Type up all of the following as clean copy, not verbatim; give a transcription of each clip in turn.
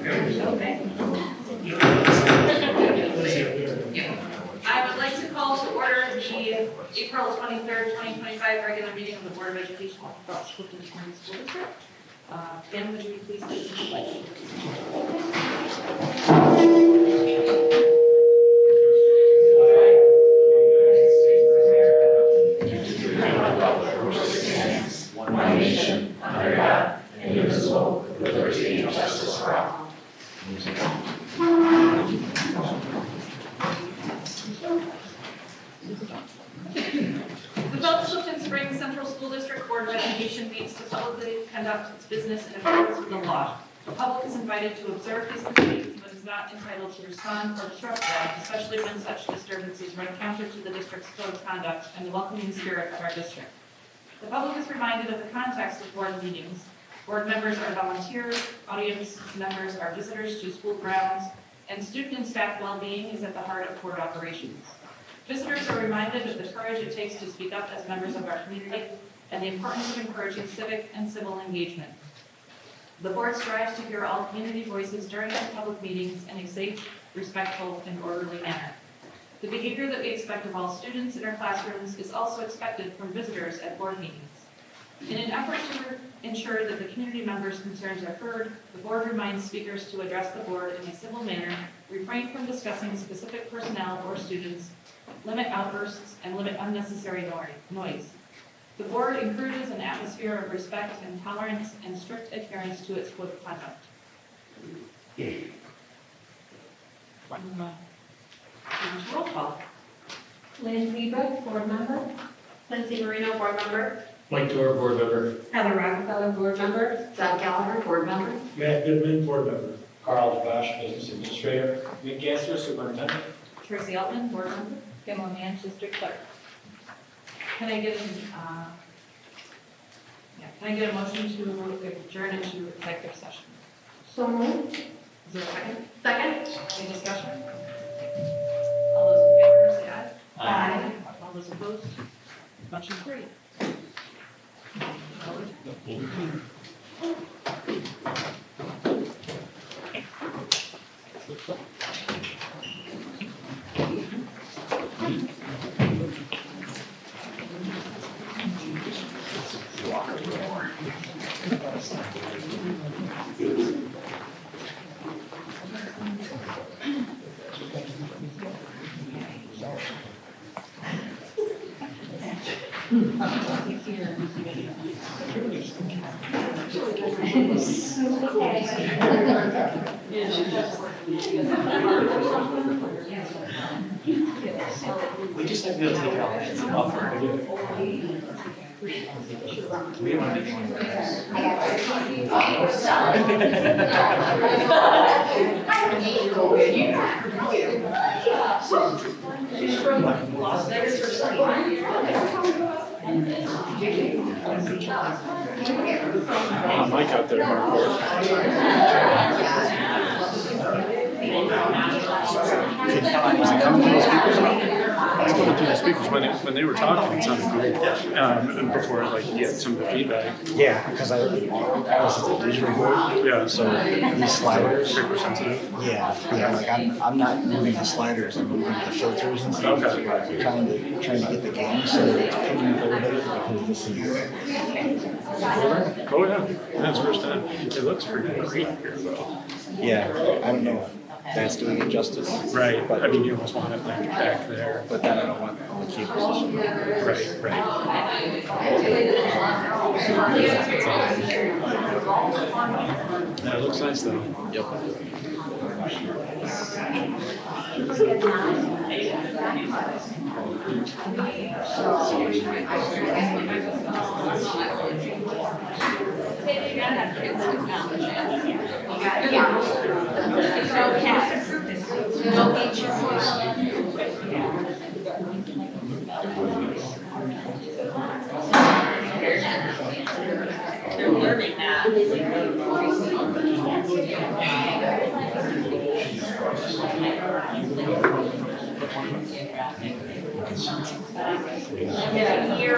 I would like to call to order the April 23rd, 2025 regular meeting of the Board of Education of Phelps-Clifton School District. Ben, would you please lead the pledge? One nation, under God, indivisible, with liberty and justice for all. The Phelps-Clifton Springs Central School District Board of Education meets to publicly conduct its business in accordance with the law. The public is invited to observe these proceedings, but is not entitled to respond or disrupt them, especially when such disturbances run counter to the district's code of conduct and the welcoming spirit of our district. The public is reminded of the context of board meetings. Board members are volunteers, audience members are visitors to school grounds, and student and staff well-being is at the heart of board operations. Visitors are reminded of the courage it takes to speak up as members of our community and the importance of encouraging civic and civil engagement. The board strives to hear all community voices during its public meetings in a safe, respectful, and orderly manner. The behavior that we expect of all students in our classrooms is also expected from visitors at board meetings. In an effort to ensure that the community members' concerns are heard, the board reminds speakers to address the board in a civil manner, refrain from discussing specific personnel or students, limit outbursts, and limit unnecessary noise. The board encourages an atmosphere of respect and tolerance and strict adherence to its code of conduct. Roll call. Lynn Weaver, board member. Lindsay Marino, board member. Mike Dorr, board member. Heather Rockefeller, board member. John Gallagher, board member. Matt Goodman, board member. Carl DeBosch, business administrator. Nick Gaster, superintendent. Tracy Altman, board member. Kim O'Man, district clerk. Can I get a motion to adjourn into executive session? So moved. Is there a second? Second. Any discussion? All those in favor, say aye. Aye. All those opposed? Motion carried. We just have to go take out the buffer. We don't want to make She's from Las Vegas or something. Mike out there, Was it coming through the speakers? It's coming through the speakers. When they were talking, it sounded great. And before, like, you get some of the feedback. Yeah, because this is a digital board. Yeah, So these sliders. super sensitive. Yeah. Like I'm not moving the sliders. I'm moving the filters and stuff. Okay. Trying to get the gain so that it's picking up a little bit because this is. Oh, yeah. That's the first time. It looks pretty great here, though. Yeah. I don't know if that's doing it justice. Right. But I mean, you almost want it like back there. But then I don't want all the key position. Right. Yeah, it looks nice, though. Yep. They're learning that. Here,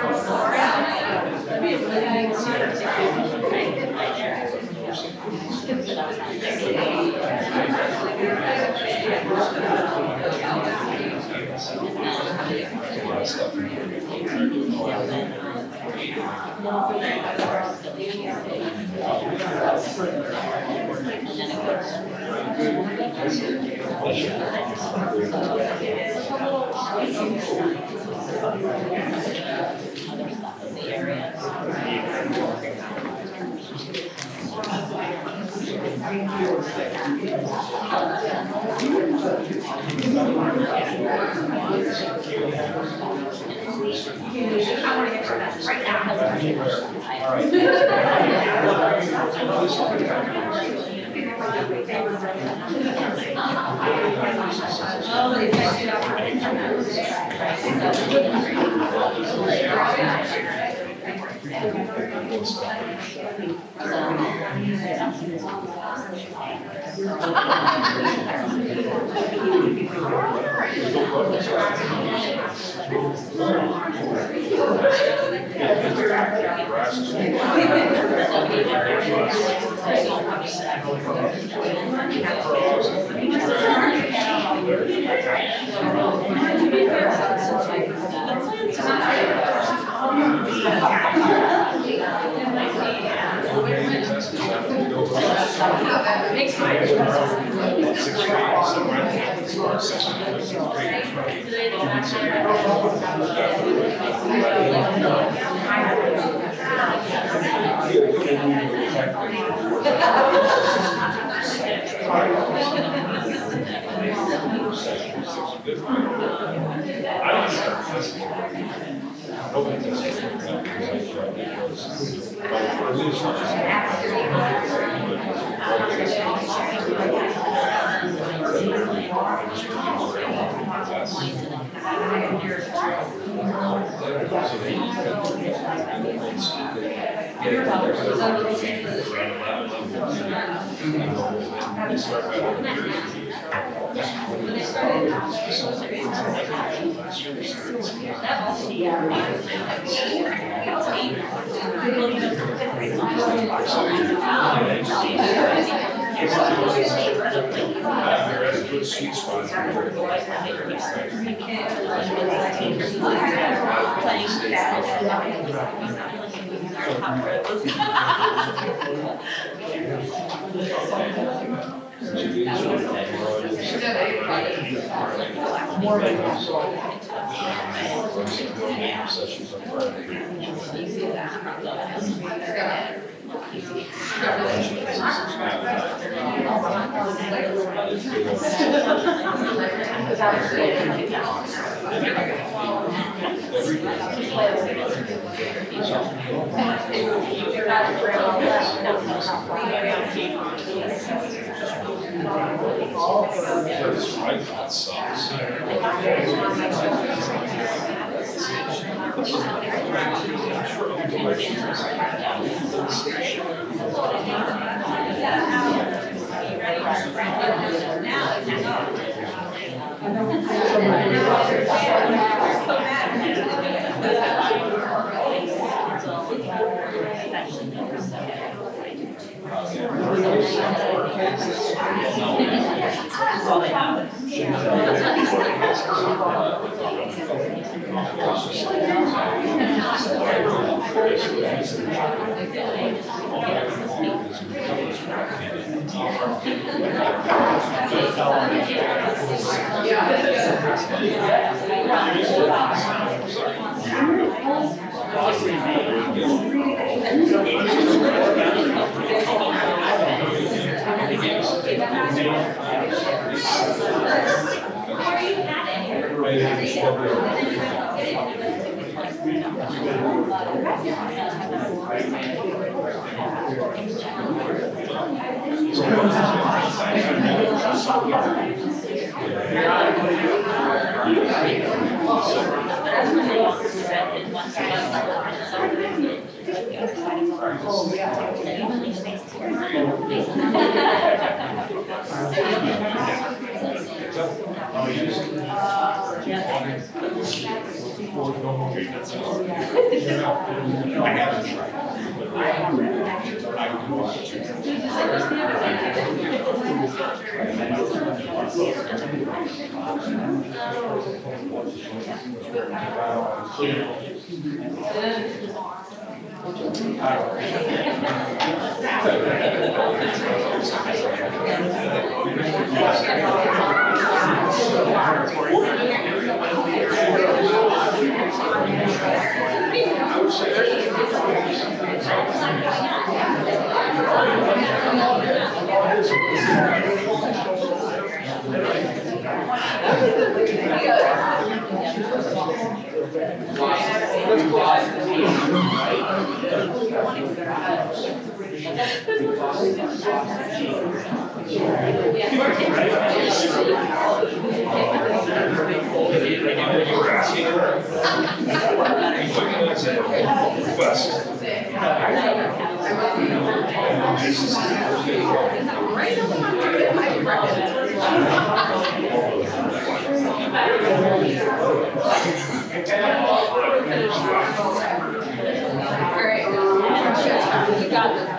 You got this,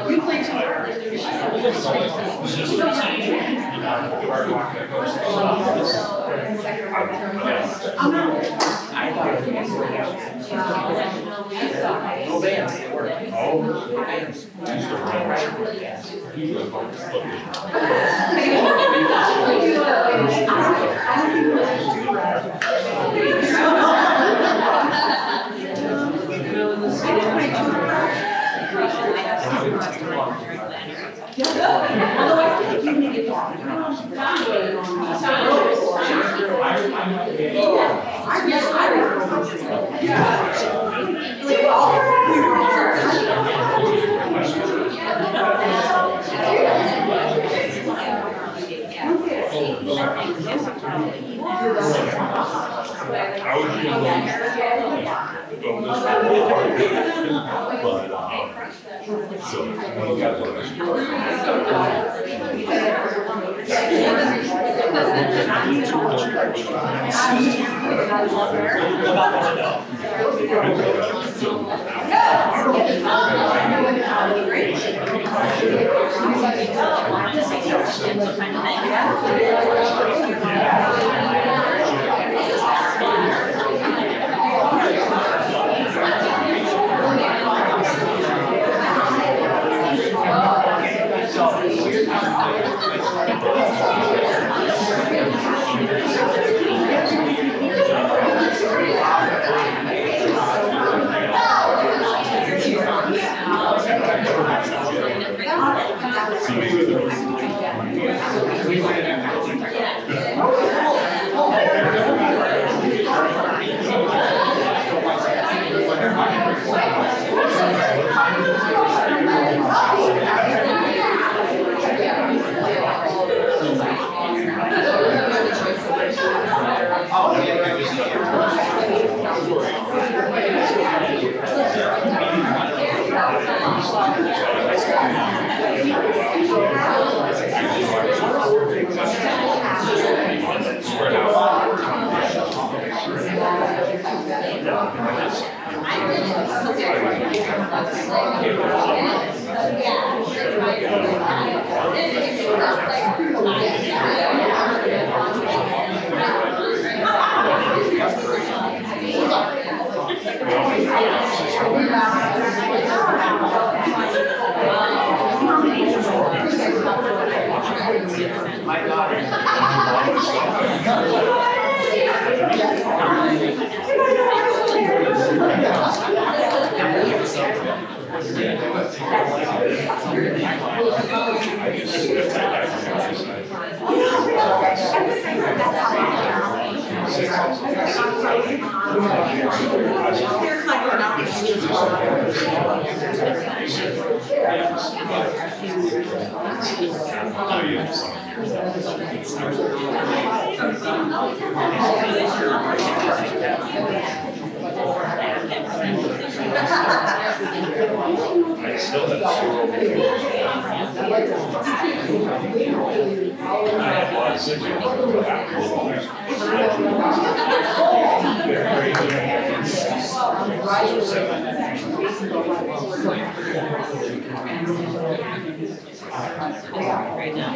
You play too hard. No bands, it worked. still have zero. I have a lot of signals. Right now.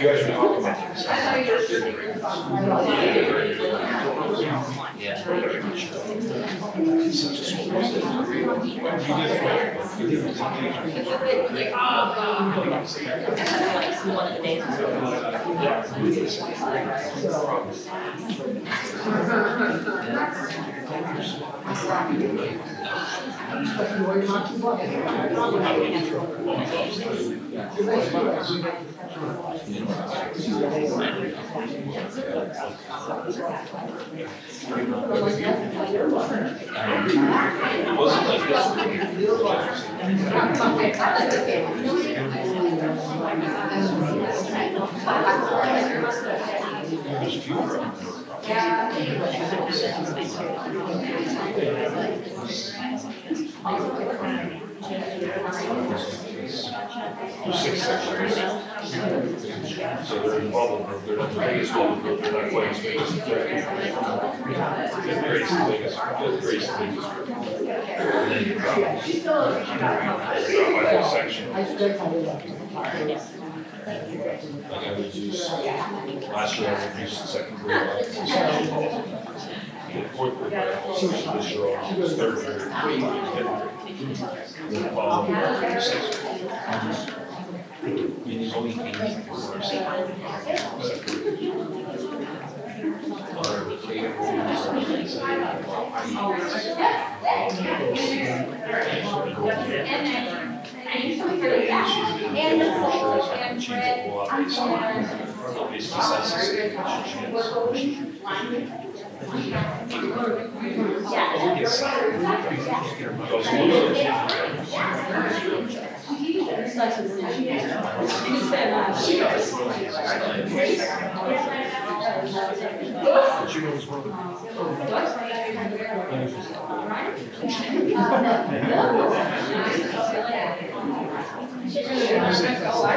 You guys are talking about this. One of the days. It wasn't like There's 6 sections. So they're in bubble group, they're not the biggest bubble group, they're not quite as big as the threat. Fifth grade's the biggest, fifth grade's the biggest group. And then you drop by whole section. Like I would use, last year I would use the second grade. Fourth grade, this year I'll use third grade, fifth grade. Sixth grade.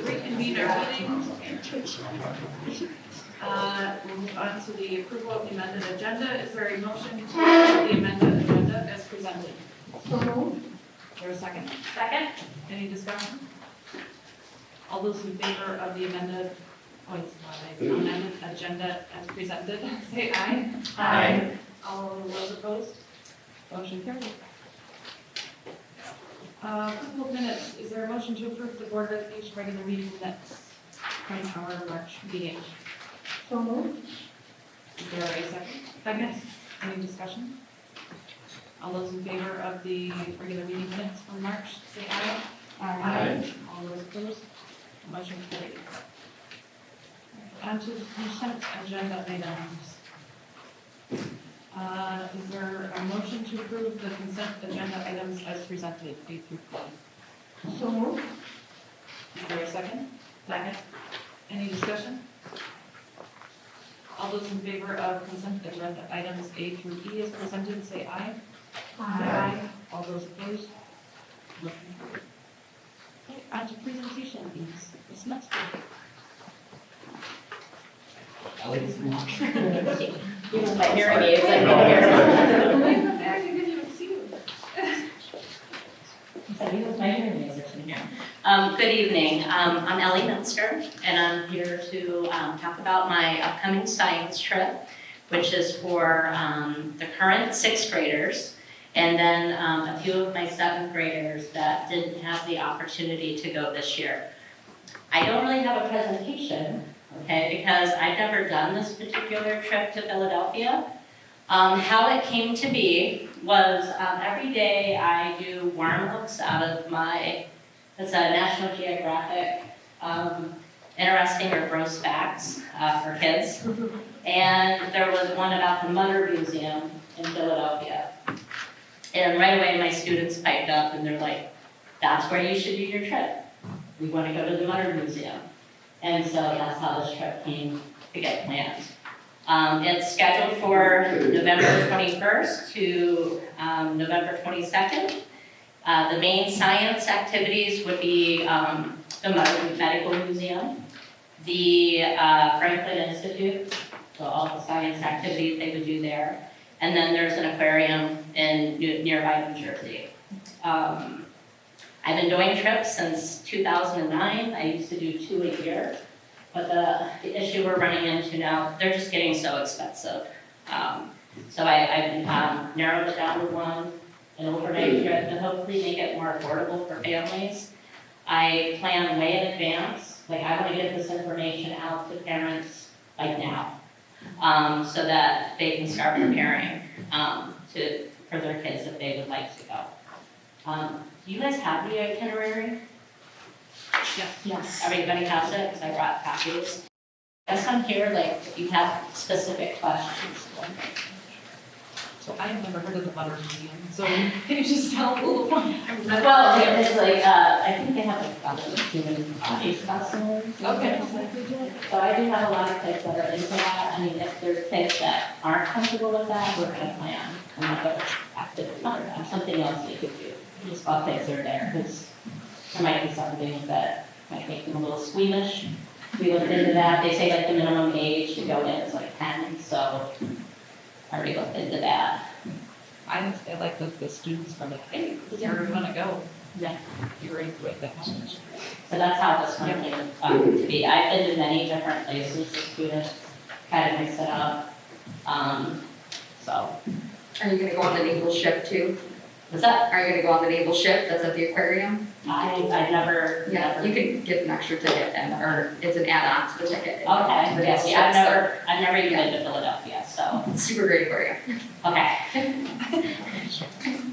Reconvene our meeting. We'll move on to the approval of the amended agenda. Is there a motion to approve the amended agenda as presented? So moved. Is there a second? Second. Any discussion? All those in favor of the amended agenda as presented, say aye. Aye. All those opposed? Motion carried. Approval of minutes. Is there a motion to approve the board of education regular meeting minutes from our March meeting? So moved. Is there a second? Second. Any discussion? All those in favor of the regular meeting minutes from March, say aye. Aye. All those opposed? Motion carried. On to the consent agenda items. Is there a motion to approve the consent agenda items as presented, A through P? So moved. Is there a second? Second. Any discussion? All those in favor of consent agenda items A through E as presented, say aye. All those opposed? Motion carried. Okay, on to presentation fees. This next one. Even my hearing aids, I can hear. I didn't even see you. Even my hearing aids, I can hear. Good evening. I'm Ellie Minster, and I'm here to talk about my upcoming science trip, which is for the current 6th graders, and then a few of my 7th graders that didn't have the opportunity to go this year. I don't really have a presentation, okay, because I've never done this particular trip to Philadelphia. How it came to be was every day I do worm hooks out of it's a National Geographic interesting or gross facts for kids. And there was one about the Mother Museum in Philadelphia. And right away my students piped up and they're like, that's where you should do your trip. We want to go to the Mother Museum. And so that's how this trip came to get planned. It's scheduled for November 21st to November 22nd. The main science activities would be the Medical Museum, the Franklin Institute, so all the science activities they would do there. And then there's an aquarium in nearby New Jersey. I've been doing trips since 2009. I used to do 2 a year. But the issue we're running into now, they're just getting so expensive. So I've narrowed it down to one, an overnight trip, to hopefully make it more affordable for families. I plan way in advance, like I want to get this information out to parents like now, so that they can start preparing for their kids if they would like to go. Do you guys have the itinerary? Yes. Everybody has it, because I brought copies. As I'm here, like, if you have specific questions. So I have never heard of the Mother Museum, so can you just tell a little more? Well, it's like, I think they have like human body specimens. Okay. So I do have a lot of kids that are into that. I mean, if there's kids that aren't comfortable with that, we're gonna plan another activity, something else they could do. Just while kids are there, because there might be some things that might make them a little squeamish. We looked into that. They say like the minimum age to go in is like 10, so I already looked into that. I like the students from like, hey, this is where we want to go. Yeah. You're into it that much. So that's how this one came to be. I've been to many different places with students, kind of mix it up. So. Are you gonna go on the naval ship too? What's that? Are you gonna go on the naval ship that's at the aquarium? I've never. Yeah, you can get an extra ticket and, or it's an add-on to the ticket. Okay, The yes, naval I've ship, never even been to Philadelphia, so, so it's super great aquarium. okay.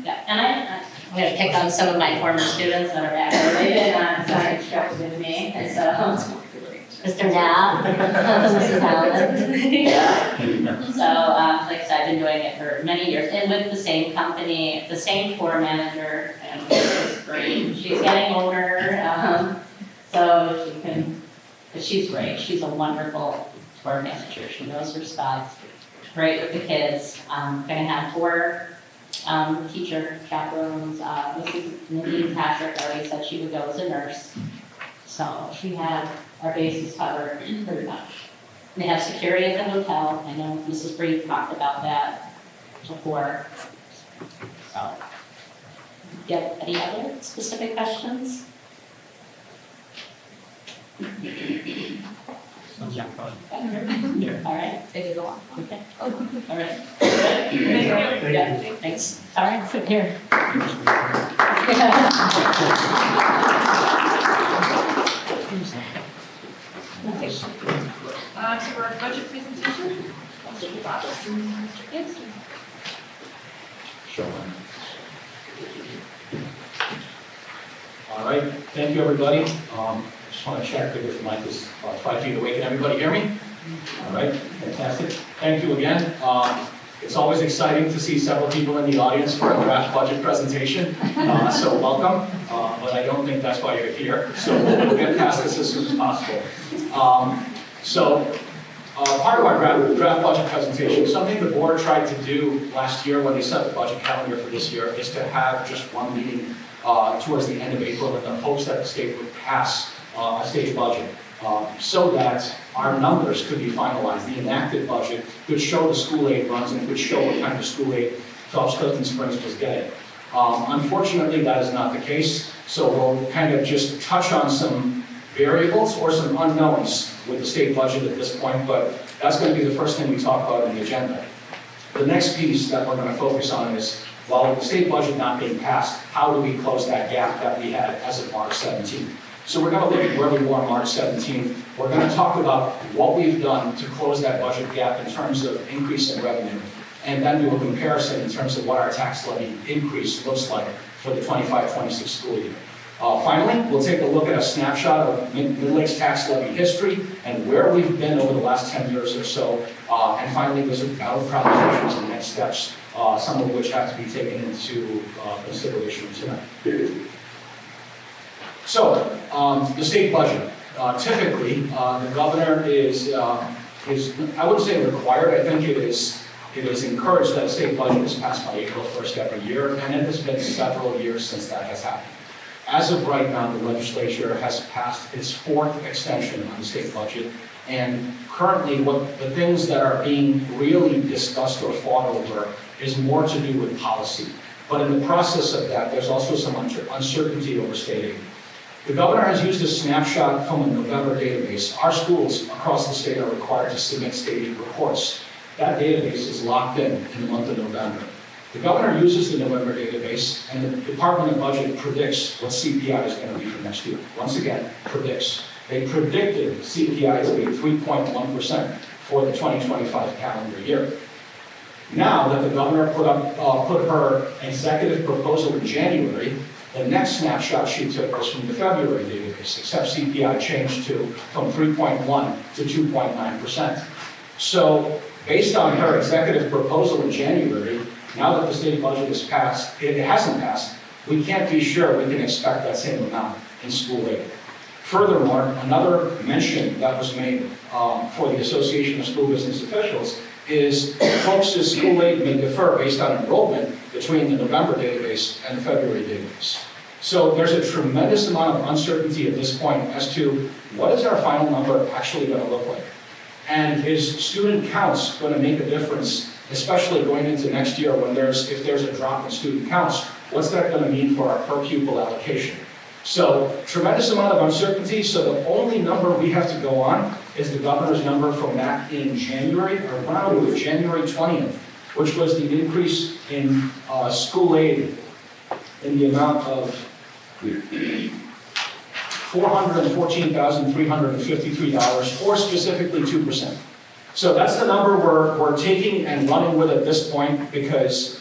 Yeah, and I'm gonna pick on some of my former students that are actually been on science trips with me, and so, Mr. Knapp, Mrs. Howland. So, like I said, I've been doing it for many years, and with the same company, the same tour manager, and it's great. She's getting older, so she can, but she's great. She's a wonderful tour manager. She knows her stuff. Great with the kids. Gonna have 4 teacher chaperones. Mrs. Nadine Patrick already said she would go as a nurse. So she had our bases covered pretty much. They have security at the hotel. I know Mrs. Breed talked about that before. So, do you have any other specific questions? Yeah, fine. All right. It is a lot. Okay. All right. Yeah, thanks. All right, sit here. To our budget presentation. Mr. Babas and Mr. Hanson. All right, thank you, everybody. Just want to check if the mic is 5 feet away. Can everybody hear me? All right, fantastic. Thank you again. It's always exciting to see several people in the audience for a draft budget presentation, so welcome. But I don't think that's why you're here, so we'll get past this as soon as possible. Part of our draft budget presentation, something the board tried to do last year when they set the budget calendar for this year, is to have just one meeting towards the end of April in the hopes that the state would pass a state budget so that our numbers could be finalized. The enacted budget could show the school aid runs and could show what kind of school aid Phelps-Clifton Springs was getting. Unfortunately, that is not the case, so we'll kind of just touch on some variables or some unknowns with the state budget at this point, but that's going to be the first thing we talk about in the agenda. The next piece that we're going to focus on is, while the state budget not being passed, how do we close that gap that we had as of March 17th? So we're going to look at where we were on March 17th. We're going to talk about what we've done to close that budget gap in terms of increase in revenue, and then do a comparison in terms of what our tax levy increase looks like for the 25-26 school year. Finally, we'll take a look at a snapshot of Midlakes tax levy history and where we've been over the last 10 years or so. And finally, there's a ballot propositions and next steps, some of which have to be taken into consideration tonight. So, the state budget. Typically, the governor is, I wouldn't say required, I think it is encouraged that a state budget is passed by April 1st every year, and it has been several years since that has happened. As of right now, the legislature has passed its 4th extension on the state budget, and currently the things that are being really discussed or fought over is more to do with policy. But in the process of that, there's also some uncertainty over state aid. The governor has used a snapshot from a November database. Our schools across the state are required to submit state aid reports. That database is locked in the month of November. The governor uses the November database, and the Department of Budget predicts what CPI is going to be for next year. Once again, predicts. They predicted CPI to be 3.1% for the 2025 calendar year. Now that the governor put her executive proposal in January, the next snapshot she took was from the February database, except CPI changed from 3.1 to 2.9%. So, based on her executive proposal in January, now that the state budget is passed, it hasn't passed, we can't be sure we can expect that same amount in school aid. Furthermore, another mention that was made for the Association of School Business Officials is folks' school aid may differ based on enrollment between the November database and the February database. So there's a tremendous amount of uncertainty at this point as to what is our final number actually going to look like. And is student counts going to make a difference, especially going into next year when if there's a drop in student counts, what's that going to mean for our per pupil allocation? So tremendous amount of uncertainty, so the only number we have to go on is the governor's number from back in January, or around January 20th, which was the increase in school aid in the amount of $414,353, or specifically 2%. So that's the number we're taking and running with at this point, because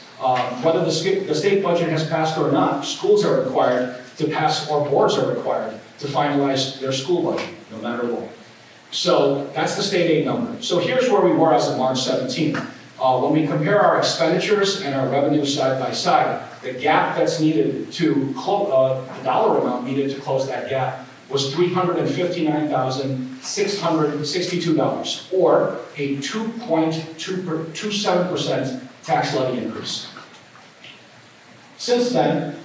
whether the state budget has passed or not, schools are required to pass, or boards are required to finalize their school budget, no matter what. So that's the state aid number. So here's where we were as of March 17th. When we compare our expenditures and our revenues side by side, the gap that's needed to close, the dollar amount needed to close that gap was $359,662, or a 2.27% tax levy increase. Since then,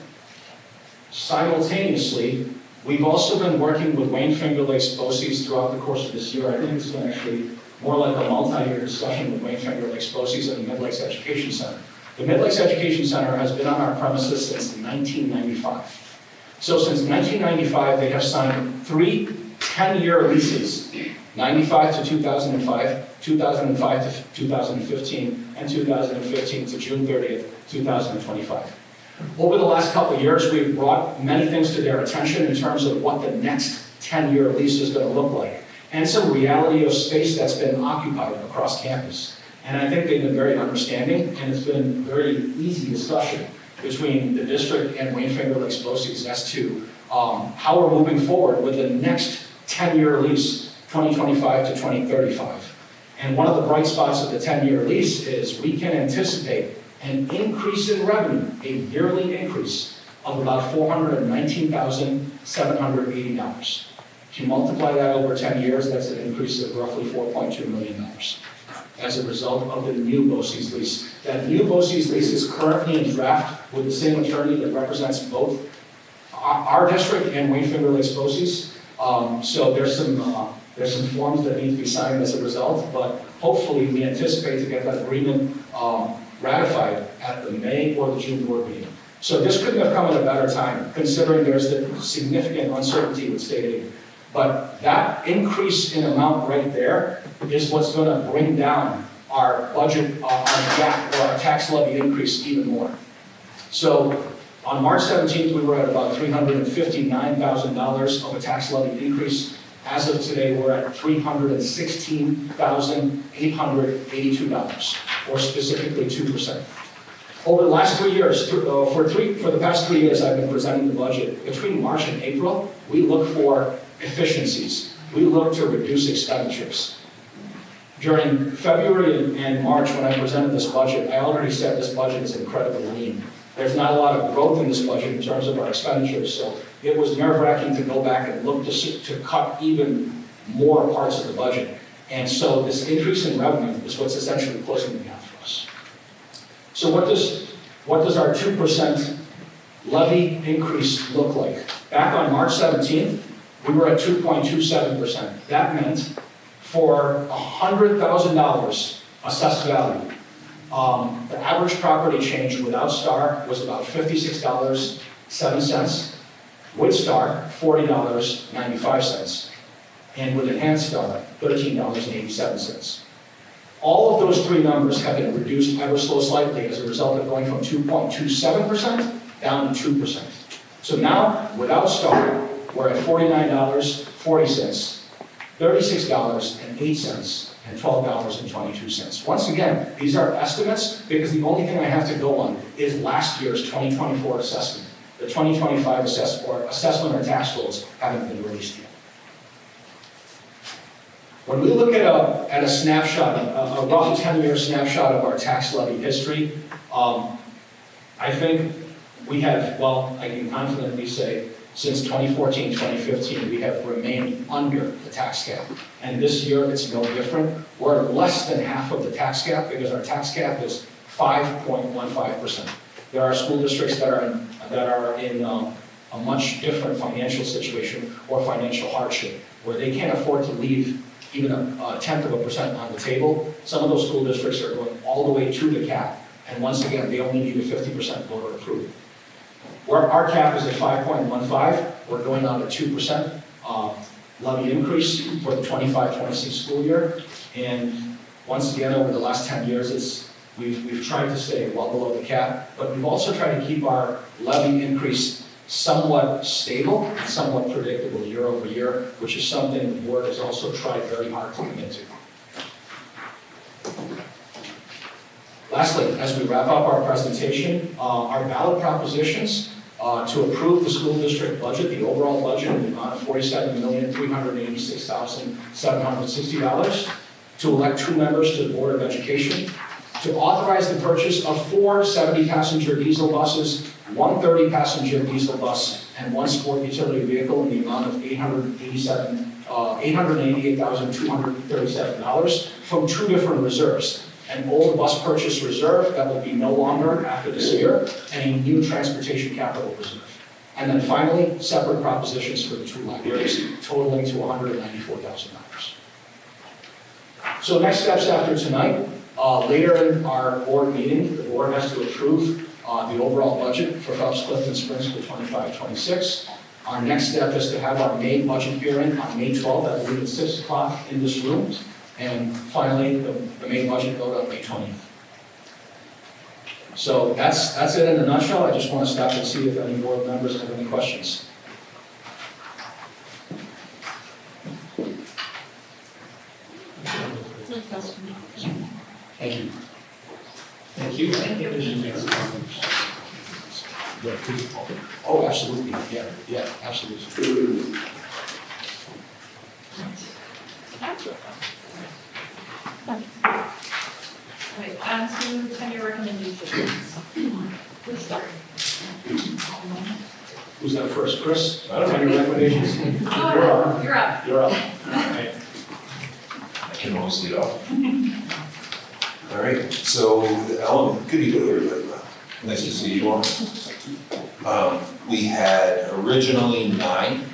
simultaneously, we've also been working with Wayne Finger Lakes BOCES throughout the course of this year. I think it's been actually more like a multi-year discussion with Wayne Finger Lakes BOCES and the Midlakes Education Center. The Midlakes Education Center has been on our premises since 1995. So since 1995, they have signed 3 10-year leases, 95 to 2005, 2005 to 2015, and 2015 to June 30th, 2025. Over the last couple of years, we've brought many things to their attention in terms of what the next 10-year lease is going to look like, and some reality of space that's been occupied across campus. And I think they've been very understanding, and it's been very easy discussion between the district and Wayne Finger Lakes BOCES as to how we're moving forward with the next 10-year lease, 2025 to 2035. And one of the bright spots of the 10-year lease is we can anticipate an increase in revenue, a yearly increase of about $419,780. If you multiply that over 10 years, that's an increase of roughly $4.2 million as a result of the new BOCES lease. That new BOCES lease is currently in draft with the same attorney that represents both our district and Wayne Finger Lakes BOCES. So there's some forms that need to be signed as a result, but hopefully we anticipate to get that agreement ratified at the May or the June board meeting. So this couldn't have come at a better time, considering there's the significant uncertainty with state aid. But that increase in amount right there is what's going to bring down our budget, our gap, or our tax levy increase even more. So on March 17th, we were at about $359,000 of a tax levy increase. As of today, we're at $316,882, or specifically 2%. Over the last 3 years, for the past 3 years I've been presenting the budget, between March and April, we look for efficiencies. We look to reduce expenditures. During February and March, when I presented this budget, I already said this budget is incredibly lean. There's not a lot of growth in this budget in terms of our expenditures, so it was nerve-wracking to go back and look to cut even more parts of the budget. And so this increase in revenue is what's essentially closing the gap for us. So what does our 2% levy increase look like? Back on March 17th, we were at 2.27%. That meant for $100,000 assessed value, the average property change without STAR was about $56.07. With STAR, $40.95. And with enhanced STAR, $13.87. All of those three numbers have been reduced ever so slightly as a result of going from 2.27% down to 2%. So now, without STAR, we're at $49.40, $36.08, and $12.22. Once again, these are estimates because the only thing I have to go on is last year's 2024 assessment. The 2025 assessment or tax rolls haven't been released yet. When we look at a snapshot, a rough 10-year snapshot of our tax levy history, I think we have, well, I can confidently say, since 2014, 2015, we have remained under the tax cap. And this year, it's no different. We're less than half of the tax cap because our tax cap is 5.15%. There are school districts that are in a much different financial situation or financial hardship, where they can't afford to leave even a tenth of a percent on the table. Some of those school districts are going all the way to the cap. And once again, they only need a 50% voter approval. Where our cap is at 5.15, we're going on a 2% levy increase for the 25-26 school year. And once again, over the last 10 years, we've tried to stay well below the cap, but we've also tried to keep our levy increase somewhat stable and somewhat predictable year over year, which is something the board has also tried very hard to commit to. Lastly, as we wrap up our presentation, our ballot propositions to approve the school district budget, the overall budget in the amount of $47,386,760, to elect 2 members to the Board of Education, to authorize the purchase of 4 70-passenger diesel buses, 1 30-passenger diesel bus, and 1 sport utility vehicle in the amount of $888,237 from 2 different reserves. An old bus purchase reserve that will be no longer after this year, and a new transportation capital reserve. And then finally, separate propositions for the 2 libraries, totaling to $194,000. So next steps after tonight, later in our board meeting, the board has to approve the overall budget for Phelps-Clifton Springs for 25-26. Our next step is to have our May budget hearing on May 12th, I believe at 6 o'clock in this room. And finally, the May budget vote on May 20th. So that's it in a nutshell. I just want to stop and see if any board members have any questions. Thank you. Thank you. Oh, absolutely, yeah, absolutely. Right, on to tenure recommendations. Please start. Who's that first, Chris? I don't have any recommendations. Oh, you're up. You're up. I can always lead off. All right, so Ellen, good evening, everybody. Nice to see you all. We had originally 9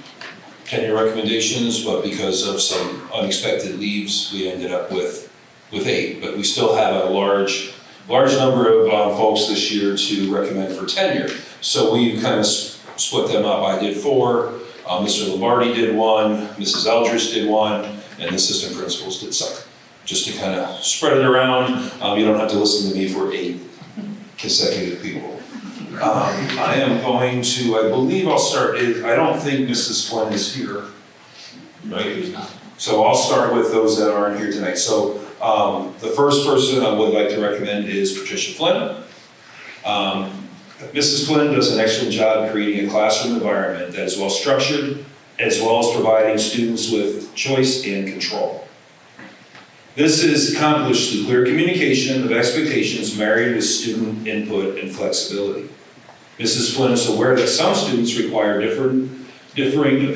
tenure recommendations, but because of some unexpected leaves, we ended up with 8. But we still have a large number of folks this year to recommend for tenure. So we kind of split them up. I did 4, Mr. Lombardi did 1, Mrs. Eldridge did 1, and the assistant principals did some. Just to kind of spread it around. You don't have to listen to me for 8 consecutive people. I am going to, I believe I'll start, I don't think Mrs. Flynn is here, right? So I'll start with those that aren't here tonight. So the first person I would like to recommend is Patricia Flynn. Mrs. Flynn does an excellent job creating a classroom environment that is well structured, as well as providing students with choice and control. This is accomplished through clear communication of expectations married with student input and flexibility. Mrs. Flynn is aware that some students require differing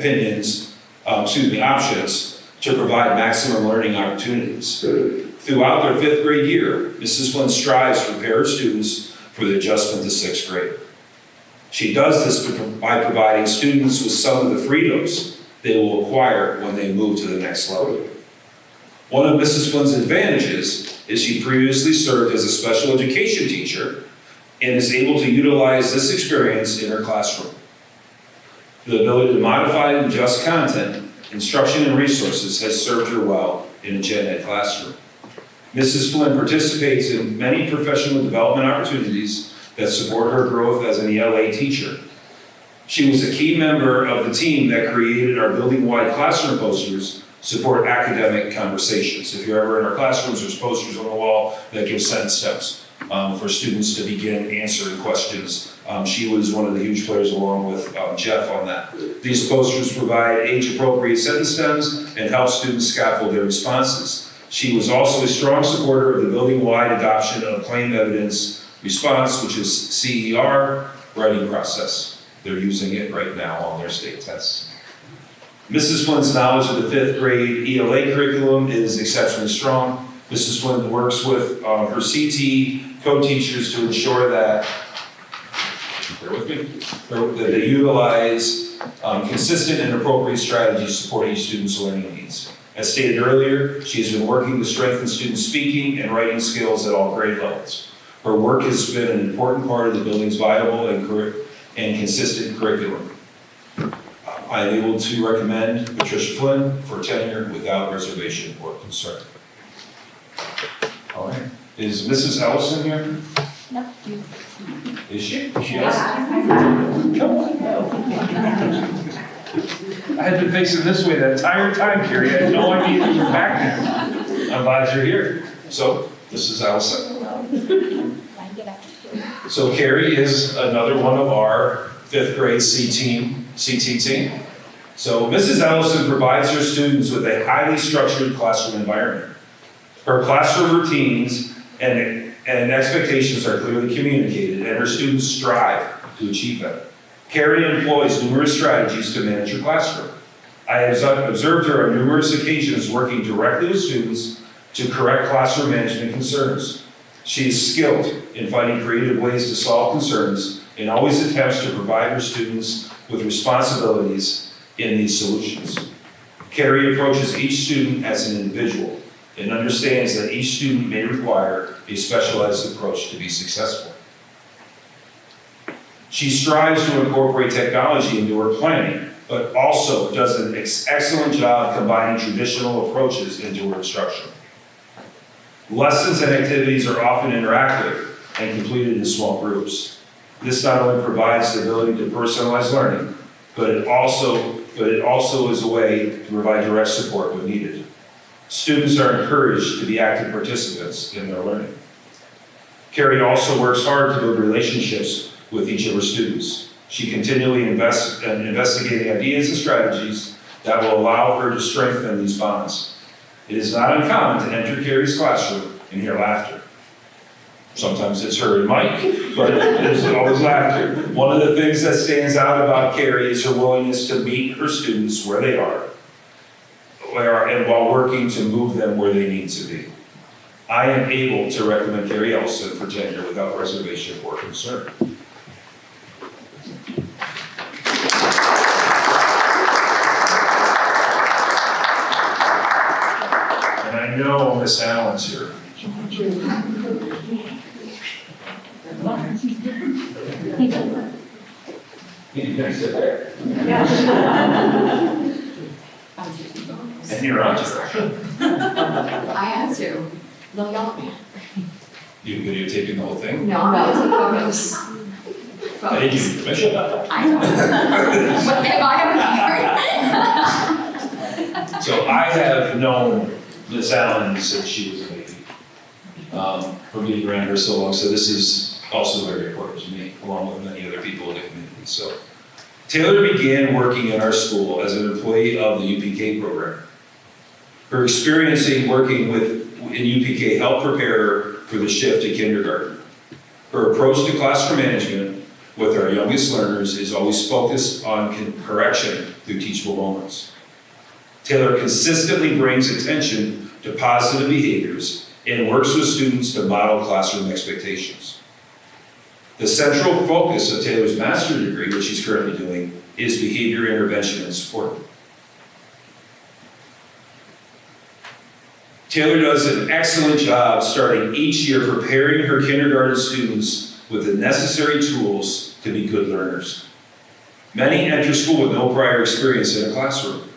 options to provide maximum learning opportunities. Throughout their 5th grade year, Mrs. Flynn strives to prepare her students for the adjustment to 6th grade. She does this by providing students with some of the freedoms they will acquire when they move to the next level. One of Mrs. Flynn's advantages is she previously served as a special education teacher and is able to utilize this experience in her classroom. The ability to modify and adjust content, instruction, and resources has served her well in a gen ed classroom. Mrs. Flynn participates in many professional development opportunities that support her growth as an ELA teacher. She was a key member of the team that created our building-wide classroom posters support academic conversations. If you're ever in our classrooms, there's posters on the wall that give sentence stems for students to begin answering questions. She was one of the huge players along with Jeff on that. These posters provide age-appropriate sentence stems and help students scaffold their responses. She was also a strong supporter of the building-wide adoption of claim evidence response, which is CER writing process. They're using it right now on their state tests. Mrs. Flynn's knowledge of the 5th grade ELA curriculum is exceptionally strong. Mrs. Flynn works with her CT co-teachers to ensure that, that they utilize consistent and appropriate strategies to support each student's learning needs. As stated earlier, she has been working to strengthen student speaking and writing skills at all grade levels. Her work has been an important part of the building's viable and consistent curriculum. I am able to recommend Patricia Flynn for tenure without reservation or concern. All right. Is Mrs. Ellison here? No. Is she? She is? I had been facing this way the entire time, Carrie. I had no idea you were back there. I'm glad you're here. So, Mrs. Ellison. So Carrie is another one of our 5th grade CT team. So Mrs. Ellison provides her students with a highly structured classroom environment. Her classroom routines and expectations are clearly communicated, and her students strive to achieve them. Carrie employs numerous strategies to manage her classroom. I have observed her on numerous occasions working directly with students to correct classroom management concerns. She is skilled in finding creative ways to solve concerns and always attempts to provide her students with responsibilities in these solutions. Carrie approaches each student as an individual and understands that each student may require a specialized approach to be successful. She strives to incorporate technology into her planning, but also does an excellent job combining traditional approaches into her instruction. Lessons and activities are often interactive and completed in small groups. This not only provides the ability to personalize learning, but it also is a way to provide direct support when needed. Students are encouraged to be active participants in their learning. Carrie also works hard to build relationships with each of her students. She continually invests in investigating ideas and strategies that will allow her to strengthen these bonds. It is not uncommon to enter Carrie's classroom and hear laughter. Sometimes it's her and Mike, but there's always laughter. One of the things that stands out about Carrie is her willingness to meet her students where they are, and while working to move them where they need to be. I am able to recommend Carrie Elson for tenure without reservation or concern. And I know Miss Allen's here. You can sit there. And you're on to I had to. They'll yell at me. You videotaping the whole thing? No, I'm not taking photos. I didn't give you permission. I don't. But if I have So I have known Miss Allen since she was a baby. From being around her so long, so this is also very important to me, along with many other people in the community. So Taylor began working in our school as an employee of the UPK program. Her experience in working in UPK helped prepare her for the shift to kindergarten. Her approach to classroom management with our youngest learners is always focused on correction through teachable moments. Taylor consistently brings attention to positive behaviors and works with students to model classroom expectations. The central focus of Taylor's master's degree, which she's currently doing, is behavior intervention and support. Taylor does an excellent job starting each year preparing her kindergarten students with the necessary tools to be good learners. Many enter school with no prior experience in a classroom.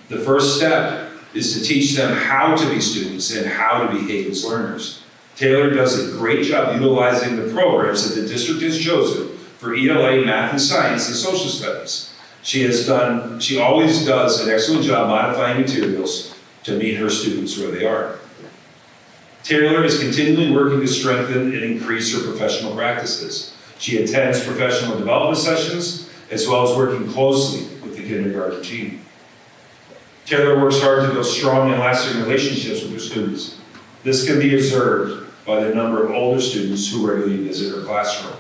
The first step is to teach them how to be students and how to behave as learners. Taylor does a great job utilizing the programs that the district has chosen for ELA, math and science, and social studies. She always does an excellent job modifying materials to meet her students where they are. Taylor is continually working to strengthen and increase her professional practices. She attends professional development sessions, as well as working closely with the kindergarten team. Taylor works hard to build strong and lasting relationships with her students. This can be observed by the number of older students who regularly visit her classroom.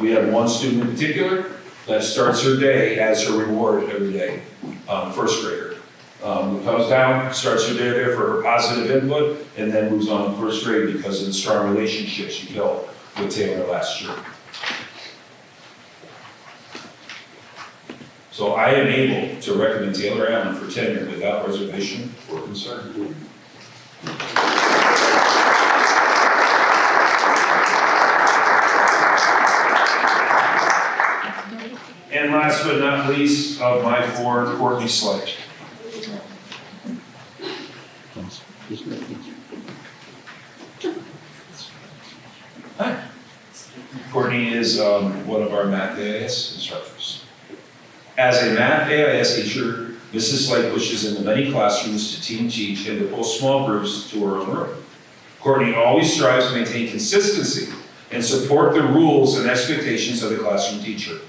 We have one student in particular that starts her day as her reward every day, first grader. Who comes down, starts her day there for her positive input, and then moves on to first grade because of the strong relationship she built with Taylor last year. So I am able to recommend Taylor Allen for tenure without reservation or concern. And last but not least of my four, Courtney Slate. Hi. Courtney is one of our math AIS instructors. As a math AIS teacher, Mrs. Slate pushes into many classrooms to team teach and to pull small groups to her own room. Courtney always strives to maintain consistency and support the rules and expectations of the classroom teacher.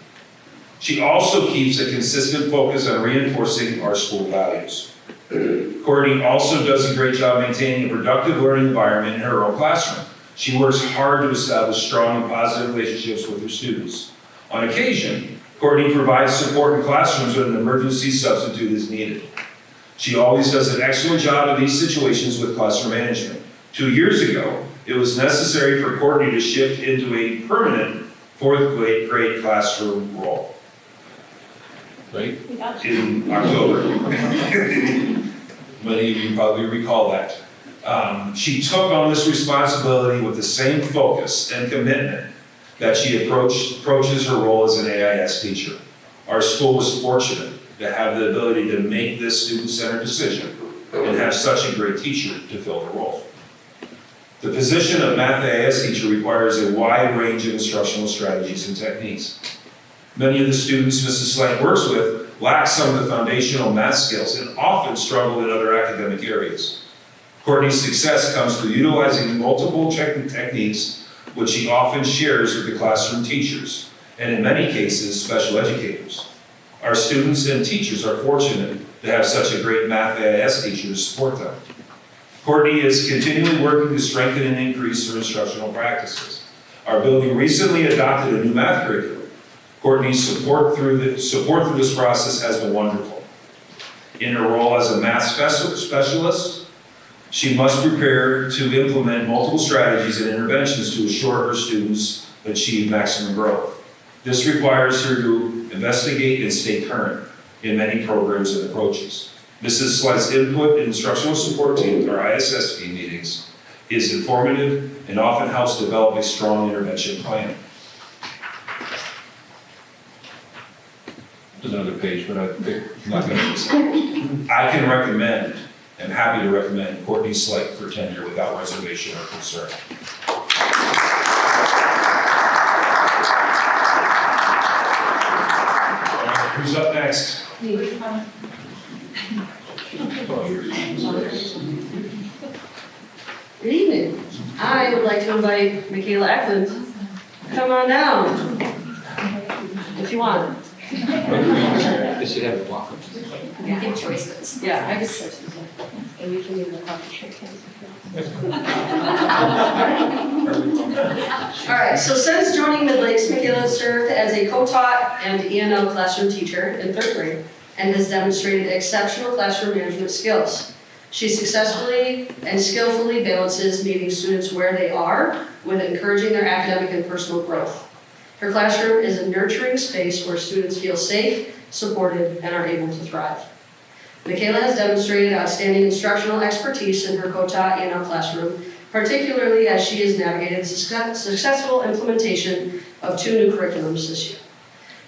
She also keeps a consistent focus on reinforcing our school values. Courtney also does a great job maintaining a productive learning environment in her own classroom. She works hard to establish strong and positive relationships with her students. On occasion, Courtney provides support in classrooms when an emergency substitute is needed. She always does an excellent job in these situations with classroom management. 2 years ago, it was necessary for Courtney to shift into a permanent fourth grade classroom role. Right? In October. Many of you probably recall that. She took on this responsibility with the same focus and commitment that she approaches her role as an AIS teacher. Our school was fortunate to have the ability to make this student-centered decision and have such a great teacher to fill the role. The position of math AIS teacher requires a wide range of instructional strategies and techniques. Many of the students Mrs. Slate works with lack some of the foundational math skills, and often struggle in other academic areas. Courtney's success comes through utilizing multiple techniques, which she often shares with the classroom teachers, and in many cases, special educators. Our students and teachers are fortunate to have such a great math AIS teacher to support them. Courtney is continually working to strengthen and increase her instructional practices. Our building recently adopted a new math curriculum. Courtney's support through this process has been wonderful. In her role as a math specialist, she must prepare to implement multiple strategies and interventions to assure her students achieve maximum growth. This requires her to investigate and stay current in many programs and approaches. Mrs. Sled's input and instructional support team at our ISSP meetings is informative and often helps develop a strong intervention plan. Another page, but I'm not going to. I can recommend, I'm happy to recommend Courtney Slate for tenure without reservation or concern. Who's up next? Good evening. I would like to invite Michaela Eklund. Come on down. If you want. They should have a block. You give choices. Yeah, I just. And we can leave the coffee shake hands if you want. All right, so since joining Midlakes, Michaela served as a co-taught and E&L classroom teacher in 3rd grade and has demonstrated exceptional classroom management skills. She successfully and skillfully balances meeting students where they are with encouraging their academic and personal growth. Her classroom is a nurturing space where students feel safe, supported, and are able to thrive. Michaela has demonstrated outstanding instructional expertise in her co-taught E&L classroom, particularly as she has navigated successful implementation of 2 new curriculums this year.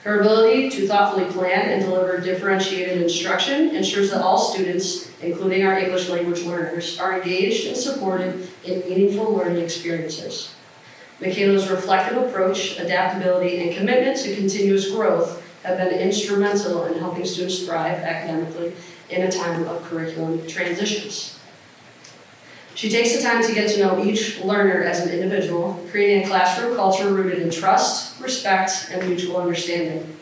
Her ability to thoughtfully plan and deliver differentiated instruction ensures that all students, including our English language learners, are engaged and supported in meaningful learning experiences. Michaela's reflective approach, adaptability, and commitment to continuous growth have been instrumental in helping students thrive academically in a time of curriculum transitions. She takes the time to get to know each learner as an individual, creating a classroom culture rooted in trust, respect, and mutual understanding.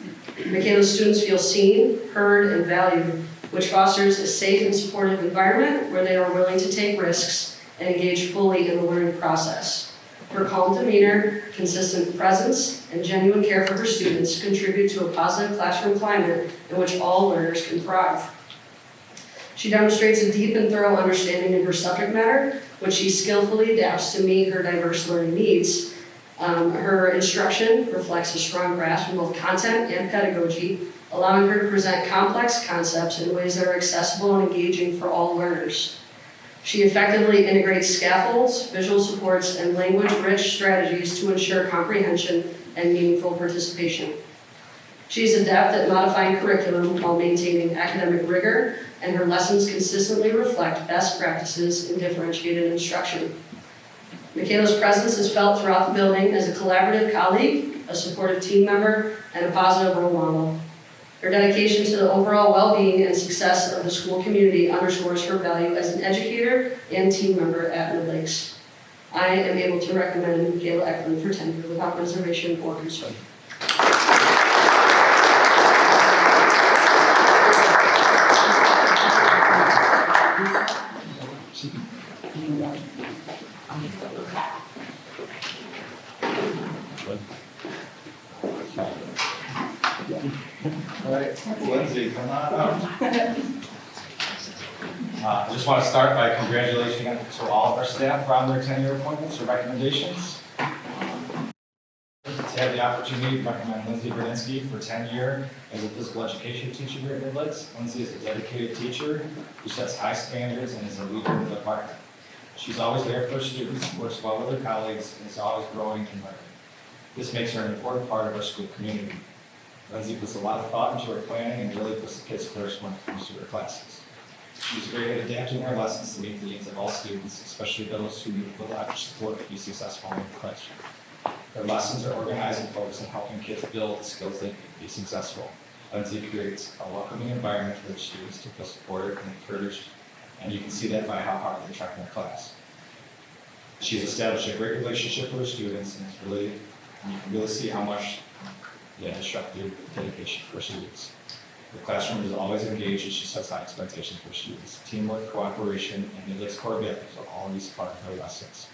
Michaela's students feel seen, heard, and valued, which fosters a safe and supportive environment where they are willing to take risks and engage fully in the learning process. Her calm demeanor, consistent presence, and genuine care for her students contribute to a positive classroom climate in which all learners can thrive. She demonstrates a deep and thorough understanding of her subject matter, which she skillfully adapts to meet her diverse learning needs. Her instruction reflects a strong grasp of both content and pedagogy, allowing her to present complex concepts in ways that are accessible and engaging for all learners. She effectively integrates scaffolds, visual supports, and language-rich strategies to ensure comprehension and meaningful participation. She is adept at modifying curriculum while maintaining academic rigor, and her lessons consistently reflect best practices in differentiated instruction. Michaela's presence is felt throughout the building as a collaborative colleague, a supportive team member, and a positive role model. Her dedication to the overall well-being and success of the school community underscores her value as an educator and team member at Midlakes. I am able to recommend Michaela Eklund for tenure without reservation or concern. All right, Lindsay, come on up. I just want to start by congratulating to all of our staff on their tenure appointments or recommendations. To have the opportunity to recommend Lindsay Berdinsky for tenure as a physical education teacher here at Midlakes. Lindsay is a dedicated teacher who sets high standards and is a leader in the department. She's always there for her students, works well with her colleagues, and is always growing and learning. This makes her an important part of our school community. Lindsay puts a lot of thought into her planning and really puts the kids first when it comes to her classes. She's great at adapting her lessons to meet the needs of all students, especially those who need a little extra support to be successful in the classroom. Her lessons are organized and focused on helping kids build the skills they need to be successful. Lindsay creates a welcoming environment for the students to feel supported and encouraged, and you can see that by how hard they try in their class. She's established a great relationship with her students, and you can really see how much they have instructed dedication for students. The classroom is always engaged, and she sets high expectations for students. Teamwork, cooperation, and Midlakes core values are always part of her lessons.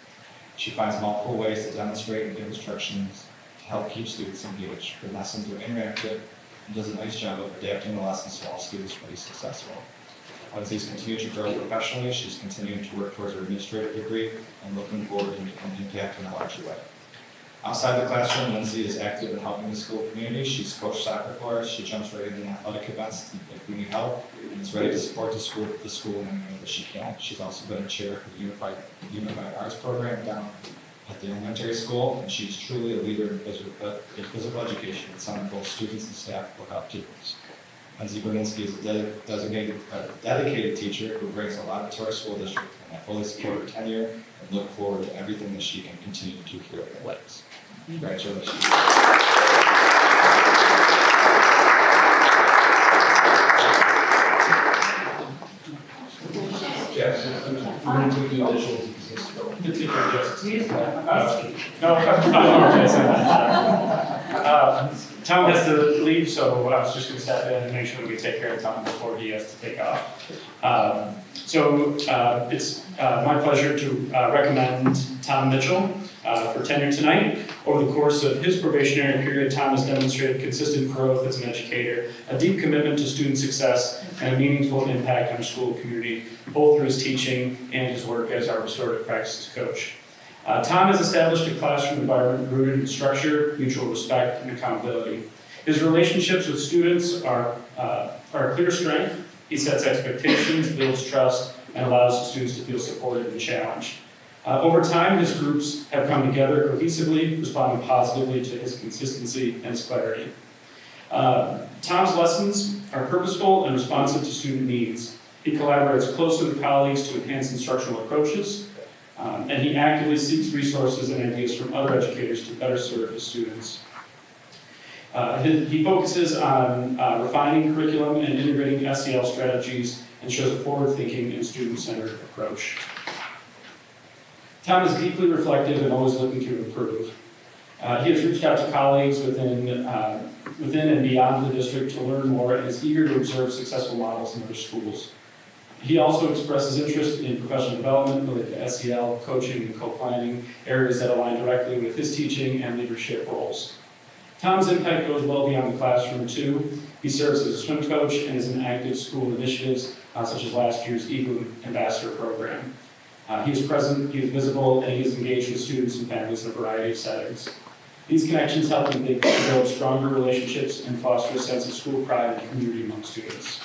She finds multiple ways to demonstrate and give instructions to help keep students engaged. Her lessons are interactive and does a nice job of adapting the lessons so all students will be successful. Lindsay's continued to grow professionally. She's continuing to work towards her administrative degree and looking forward to making an impact in a larger way. Outside the classroom, Lindsay is active in helping the school community. She's coached soccer for us. She jumps right in athletic events if we need help, and is ready to support the school in any way that she can. She's also been a chair for the Unified Arts program down at the elementary school, and she's truly a leader in physical education that some of both students and staff look up to. Lindsay Berlinski is a dedicated teacher who brings a lot to our school district, and I fully support her tenure and look forward to everything that she can continue to do here at Midlakes. Congratulations. Yes. Tom has to leave, so I was just going to step in and make sure that we take care of Tom before he has to take off. It's my pleasure to recommend Tom Mitchell for tenure tonight. Over the course of his probationary period, Tom has demonstrated consistent growth as an educator, a deep commitment to student success, and a meaningful impact on our school community, both through his teaching and his work as our restorative practices coach. Tom has established a classroom environment rooted in structure, mutual respect, and accountability. His relationships with students are a clear strength. He sets expectations, builds trust, and allows students to feel supported and challenged. Over time, his groups have come together cohesively, responding positively to his consistency and his clarity. Tom's lessons are purposeful and responsive to student needs. He collaborates closely with colleagues to enhance instructional approaches, and he actively seeks resources and ideas from other educators to better serve his students. He focuses on refining curriculum and integrating SEL strategies and shows a forward-thinking and student-centered approach. Tom is deeply reflective and always looking to improve. He has reached out to colleagues within and beyond the district to learn more and is eager to observe successful models in other schools. He also expresses interest in professional development related to SEL, coaching, and co-planning, areas that align directly with his teaching and leadership roles. Tom's impact goes well beyond the classroom, too. He serves as a swim coach and is in active school initiatives, such as last year's Eagle Ambassador program. He is present, he is visible, and he is engaged with students and families in a variety of settings. These connections help him build stronger relationships and foster a sense of school pride and community among students.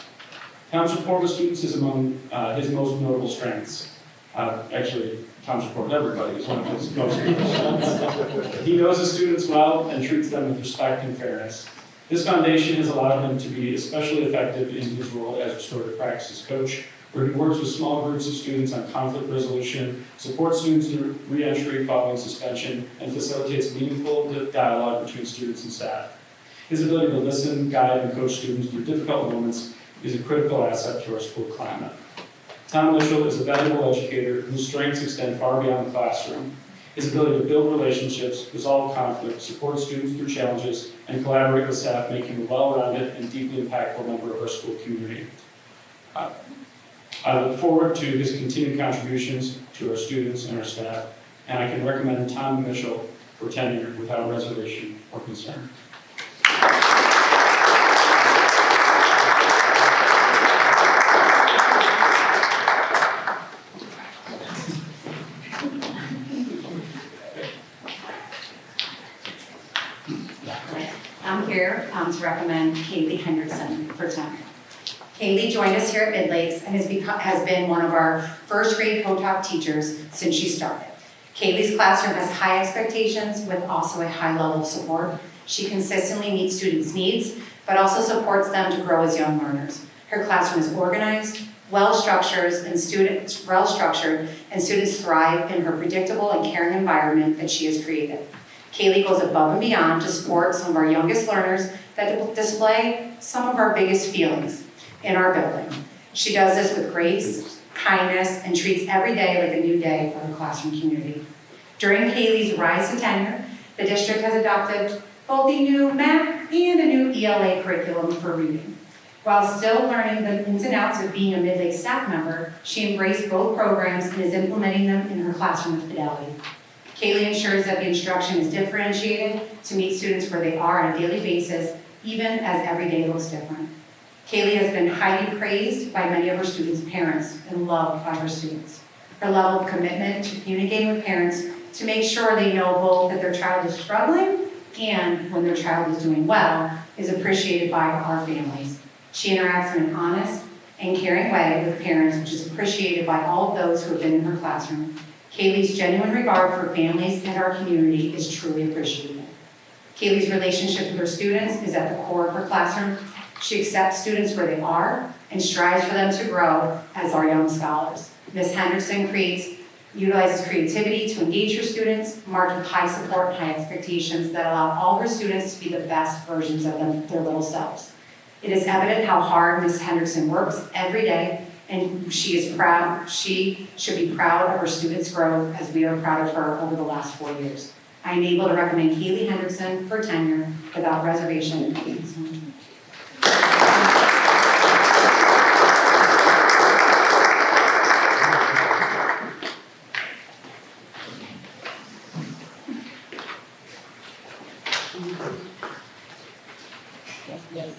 Tom's rapport with students is among his most notable strengths. Actually, Tom's rapport with everybody is one of his most notable strengths. He knows his students well and treats them with respect and fairness. This foundation has allowed him to be especially effective in his role as restorative practices coach, where he works with small groups of students on conflict resolution, supports students through re-entry following suspension, and facilitates meaningful dialogue between students and staff. His ability to listen, guide, and coach students through difficult moments is a critical asset to our school climate. Tom Mitchell is a valuable educator whose strengths extend far beyond the classroom. His ability to build relationships, resolve conflict, support students through challenges, and collaborate with staff make him a well-rounded and deeply impactful member of our school community. I look forward to his continued contributions to our students and our staff, and I can recommend Tom Mitchell for tenure without reservation or concern. I'm here to recommend Kaylee Henderson for tenure. Kaylee joined us here at Midlakes and has been one of our first grade co-taught teachers since she started. Kaylee's classroom has high expectations with also a high level of support. She consistently meets students' needs, but also supports them to grow as young learners. Her classroom is organized, well-structured, and students thrive in her predictable and caring environment that she has created. Kaylee goes above and beyond to support some of our youngest learners that display some of our biggest feelings in our building. She does this with grace, kindness, and treats every day like a new day for her classroom community. During Kaylee's rise to tenure, the district has adopted both a new math and a new ELA curriculum for reading. While still learning the ins and outs of being a Midlakes staff member, she embraced both programs and is implementing them in her classroom with fidelity. Kaylee ensures that the instruction is differentiated to meet students where they are on a daily basis, even as every day looks different. Kaylee has been highly praised by many of her students' parents and loved by her students. Her level of commitment to communicating with parents to make sure they know both that their child is struggling and when their child is doing well is appreciated by our families. She interacts in an honest and caring way with parents, which is appreciated by all of those who have been in her classroom. Kaylee's genuine regard for families and our community is truly appreciated. Kaylee's relationship with her students is at the core of her classroom. She accepts students where they are and strives for them to grow as our young scholars. Ms. Henderson utilizes creativity to engage her students, marked with high support and high expectations that allow all her students to be the best versions of their little selves. It is evident how hard Ms. Henderson works every day, and she is proud. She should be proud of her students' growth as we are proud of her over the last 4 years. I am able to recommend Kaylee Henderson for tenure without reservation.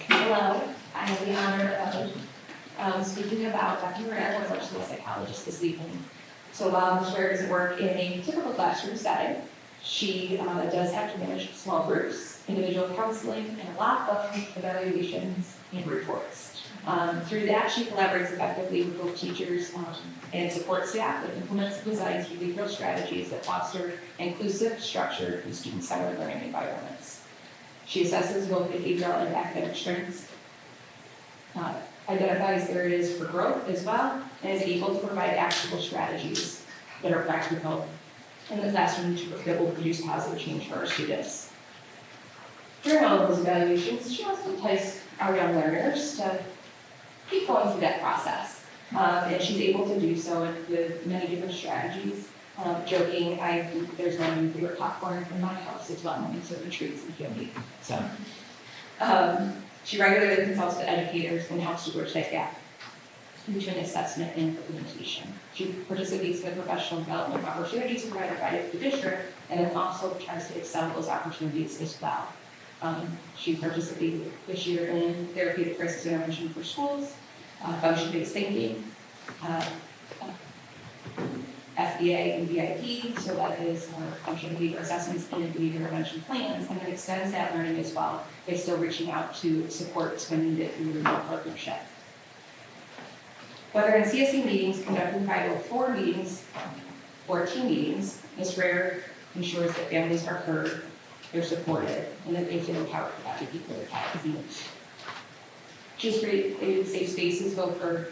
Hello, I have the honor of speaking about Dr. Ware, our school psychologist this evening. So while Ms. Ware doesn't work in a typical classroom setting, she does have to manage small groups, individual counseling, and a lot of evaluations and reports. Through that, she collaborates effectively with both teachers and support staff that implements and designs behavioral strategies that foster inclusive, structured, and student-centered learning environments. She assesses both behavioral and academic strengths, identifies areas for growth as well, and is able to provide actionable strategies that are practical in the classroom that will produce positive change for our students. During all of those evaluations, she wants to entice our young learners to keep going through that process. And she's able to do so with many different strategies. Joking, I think there's one of my favorite popcorn in my house as well, and certain treats and candy. So, she regularly consults with educators and helps to bridge that gap between assessment and implementation. She participates in professional development opportunities provided by the district, and then also tries to excel those opportunities as well. She participated this year in therapeutic crisis intervention for schools, function-based thinking, FBA and VIP, so that is functional behavior assessments and behavior intervention plans, and it extends that learning as well by still reaching out to support when needed through remote partnership. Whether in CSE meetings, conducting 504 meetings, or team meetings, Ms. Ware ensures that families are heard, they're supported, and that they feel empowered to advocate for their child's needs. She's created safe spaces both for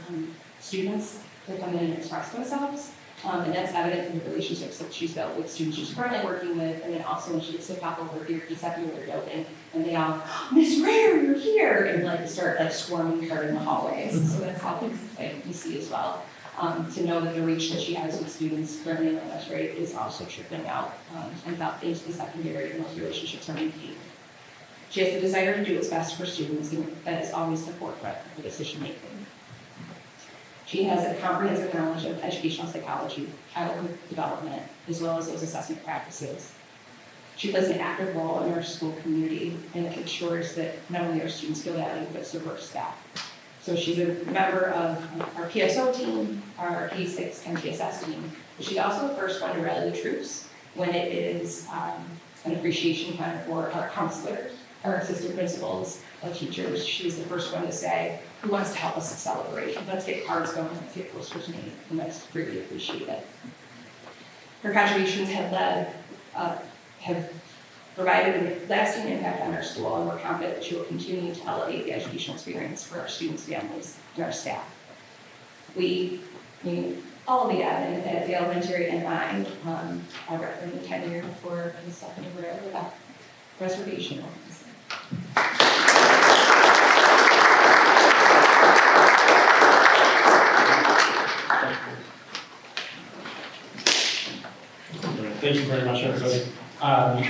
students to come in and express themselves, and that's evident in the relationships that she's built with students she's currently working with, and then also when she gets to pop over here to step into their building, and they all, Ms. Ware, you're here, and start swarming her in the hallways. So that's how we see as well. To know that the reach that she has with students currently in the rate is also trickling out and out into the secondary, and those relationships are maintained. She has the desire to do what's best for students, and that is always the forefront of the decision making. She has a comprehensive knowledge of educational psychology, childhood development, as well as those assessment practices. She plays an active role in our school community and ensures that not only our students feel valued, but so do our staff. So she's a member of our PSO team, our K6 MTSS team, but she's also the first one to rally the troops when it is an appreciation time for our counselors, our assistant principals, our teachers. She's the first one to say, who wants to help us celebrate? Let's get cards going, let's get closer to me, and that's really appreciated. Her contributions have provided a lasting impact on our school, and we're confident that she will continue to elevate the educational experience for our students, families, and our staff. We all the admin at the elementary and mine. I recommend tenure for the second year without reservation. Thank you very much, everybody.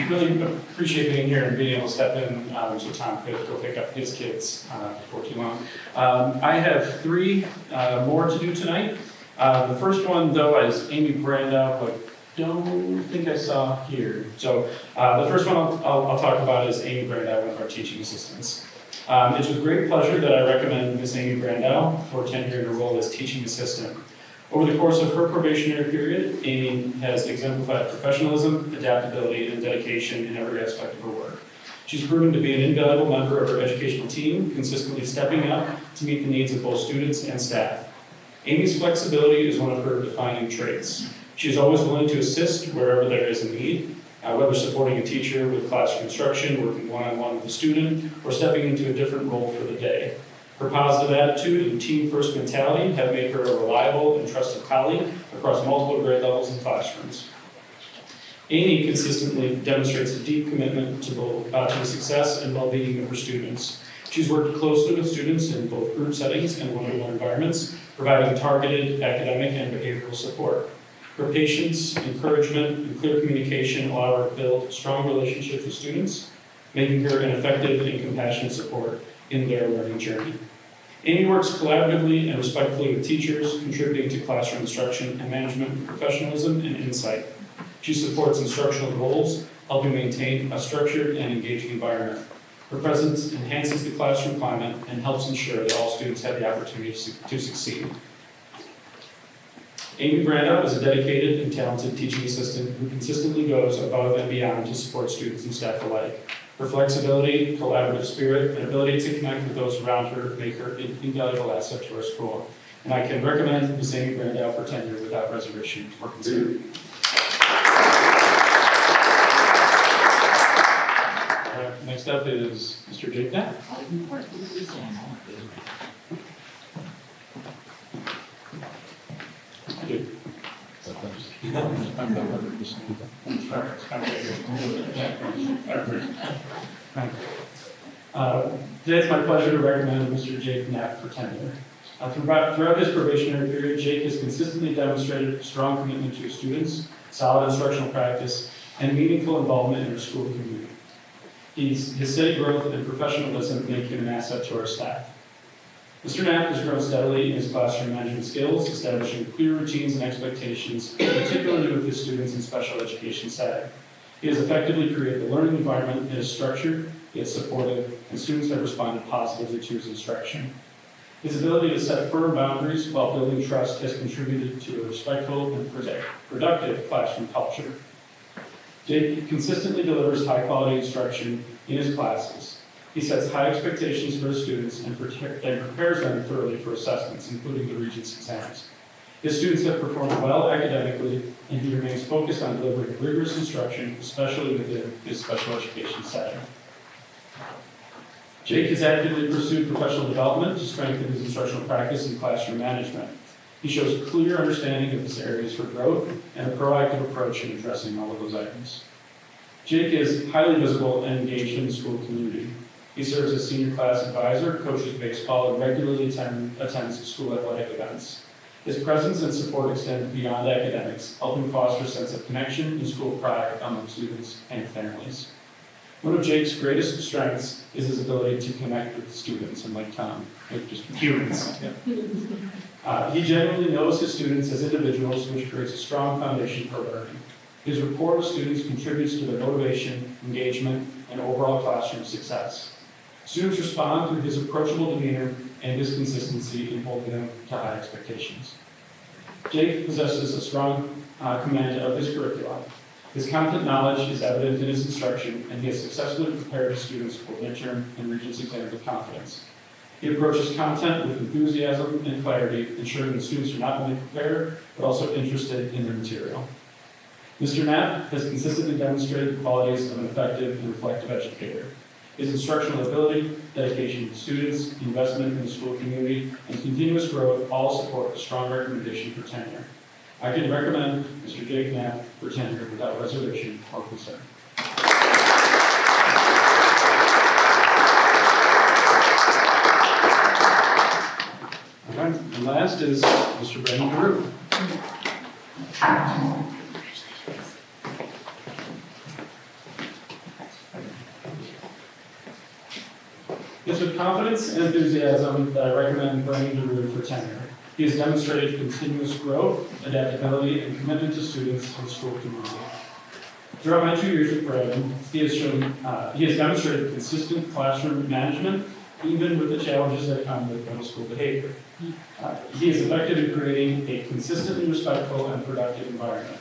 Really appreciate being here and being able to step in so Tom could go pick up his kids before too long. I have three more to do tonight. The first one, though, is Amy Brandau, who I don't think I saw here. So the first one I'll talk about is Amy Brandau, one of our teaching assistants. It's with great pleasure that I recommend Miss Amy Brandau for tenure in her role as teaching assistant. Over the course of her probationary period, Amy has exemplified professionalism, adaptability, and dedication in every aspect of her work. She's proven to be an invaluable member of her educational team, consistently stepping up to meet the needs of both students and staff. Amy's flexibility is one of her defining traits. She is always willing to assist wherever there is a need, whether supporting a teacher with classroom instruction, working one-on-one with a student, or stepping into a different role for the day. Her positive attitude and team-first mentality have made her a reliable and trusted colleague across multiple grade levels and classrooms. Amy consistently demonstrates a deep commitment to the success and well-being of her students. She's worked closely with students in both group settings and one-on-one environments, providing targeted academic and behavioral support. Her patience, encouragement, and clear communication allow her to build strong relationships with students, making her an effective and compassionate support in their learning journey. Amy works collaboratively and respectfully with teachers, contributing to classroom instruction and management with professionalism and insight. She supports instructional goals, helping maintain a structured and engaging environment. Her presence enhances the classroom climate and helps ensure that all students have the opportunity to succeed. Amy Brandau is a dedicated and talented teaching assistant who consistently goes above and beyond to support students and staff alike. Her flexibility, collaborative spirit, and ability to connect with those around her make her an invaluable asset to our school. And I can recommend Ms. Amy Brandau for tenure without reservation or concern. Next up is Mr. Jake Knapp. Today it's my pleasure to recommend Mr. Jake Knapp for tenure. Throughout his probationary period, Jake has consistently demonstrated a strong commitment to his students, solid instructional practice, and meaningful involvement in our school community. His steady growth and professionalism make him an asset to our staff. Mr. Knapp has grown steadily in his classroom management skills, establishing clear routines and expectations, particularly with his students in special education setting. He has effectively created a learning environment that is structured, yet supportive, and students have responded positively to his instruction. His ability to set firm boundaries while building trust has contributed to a respectful and productive classroom culture. Jake consistently delivers high-quality instruction in his classes. He sets high expectations for his students and prepares them thoroughly for assessments, including the Regents exams. His students have performed well academically, and he remains focused on delivering rigorous instruction, especially within his special education setting. Jake has actively pursued professional development to strengthen his instructional practice and classroom management. He shows clear understanding of his areas for growth and a proactive approach in addressing all of those items. Jake is highly visible and engaged in the school community. He serves as senior class advisor, coaches baseball, and regularly attends school athletic events. His presence and support extend beyond academics, helping foster a sense of connection and school pride among students and families. One of Jake's greatest strengths is his ability to connect with students, and like Tom, like just humans. He genuinely knows his students as individuals, which creates a strong foundation for learning. His rapport with students contributes to their motivation, engagement, and overall classroom success. Students respond through his approachable demeanor and his consistency in holding them to high expectations. Jake possesses a strong command of his curriculum. His content knowledge is evident in his instruction, and he has successfully prepared his students for midterm and Regents exams with confidence. He approaches content with enthusiasm and clarity, ensuring that students are not only prepared, but also interested in the material. Mr. Knapp has consistently demonstrated the qualities of an effective and reflective educator. His instructional ability, dedication to students, investment in the school community, and continuous growth all support a strong recommendation for tenure. I can recommend Mr. Jake Knapp for tenure without reservation or concern. All right, and last is Mr. Brandon DeRue. It's with confidence and enthusiasm that I recommend Brandon DeRue for tenure. He has demonstrated continuous growth, adaptability, and commitment to students and school community. Throughout my 2 years with Brandon, he has demonstrated consistent classroom management, even with the challenges that come with middle school behavior. He is effective in creating a consistently respectful and productive environment.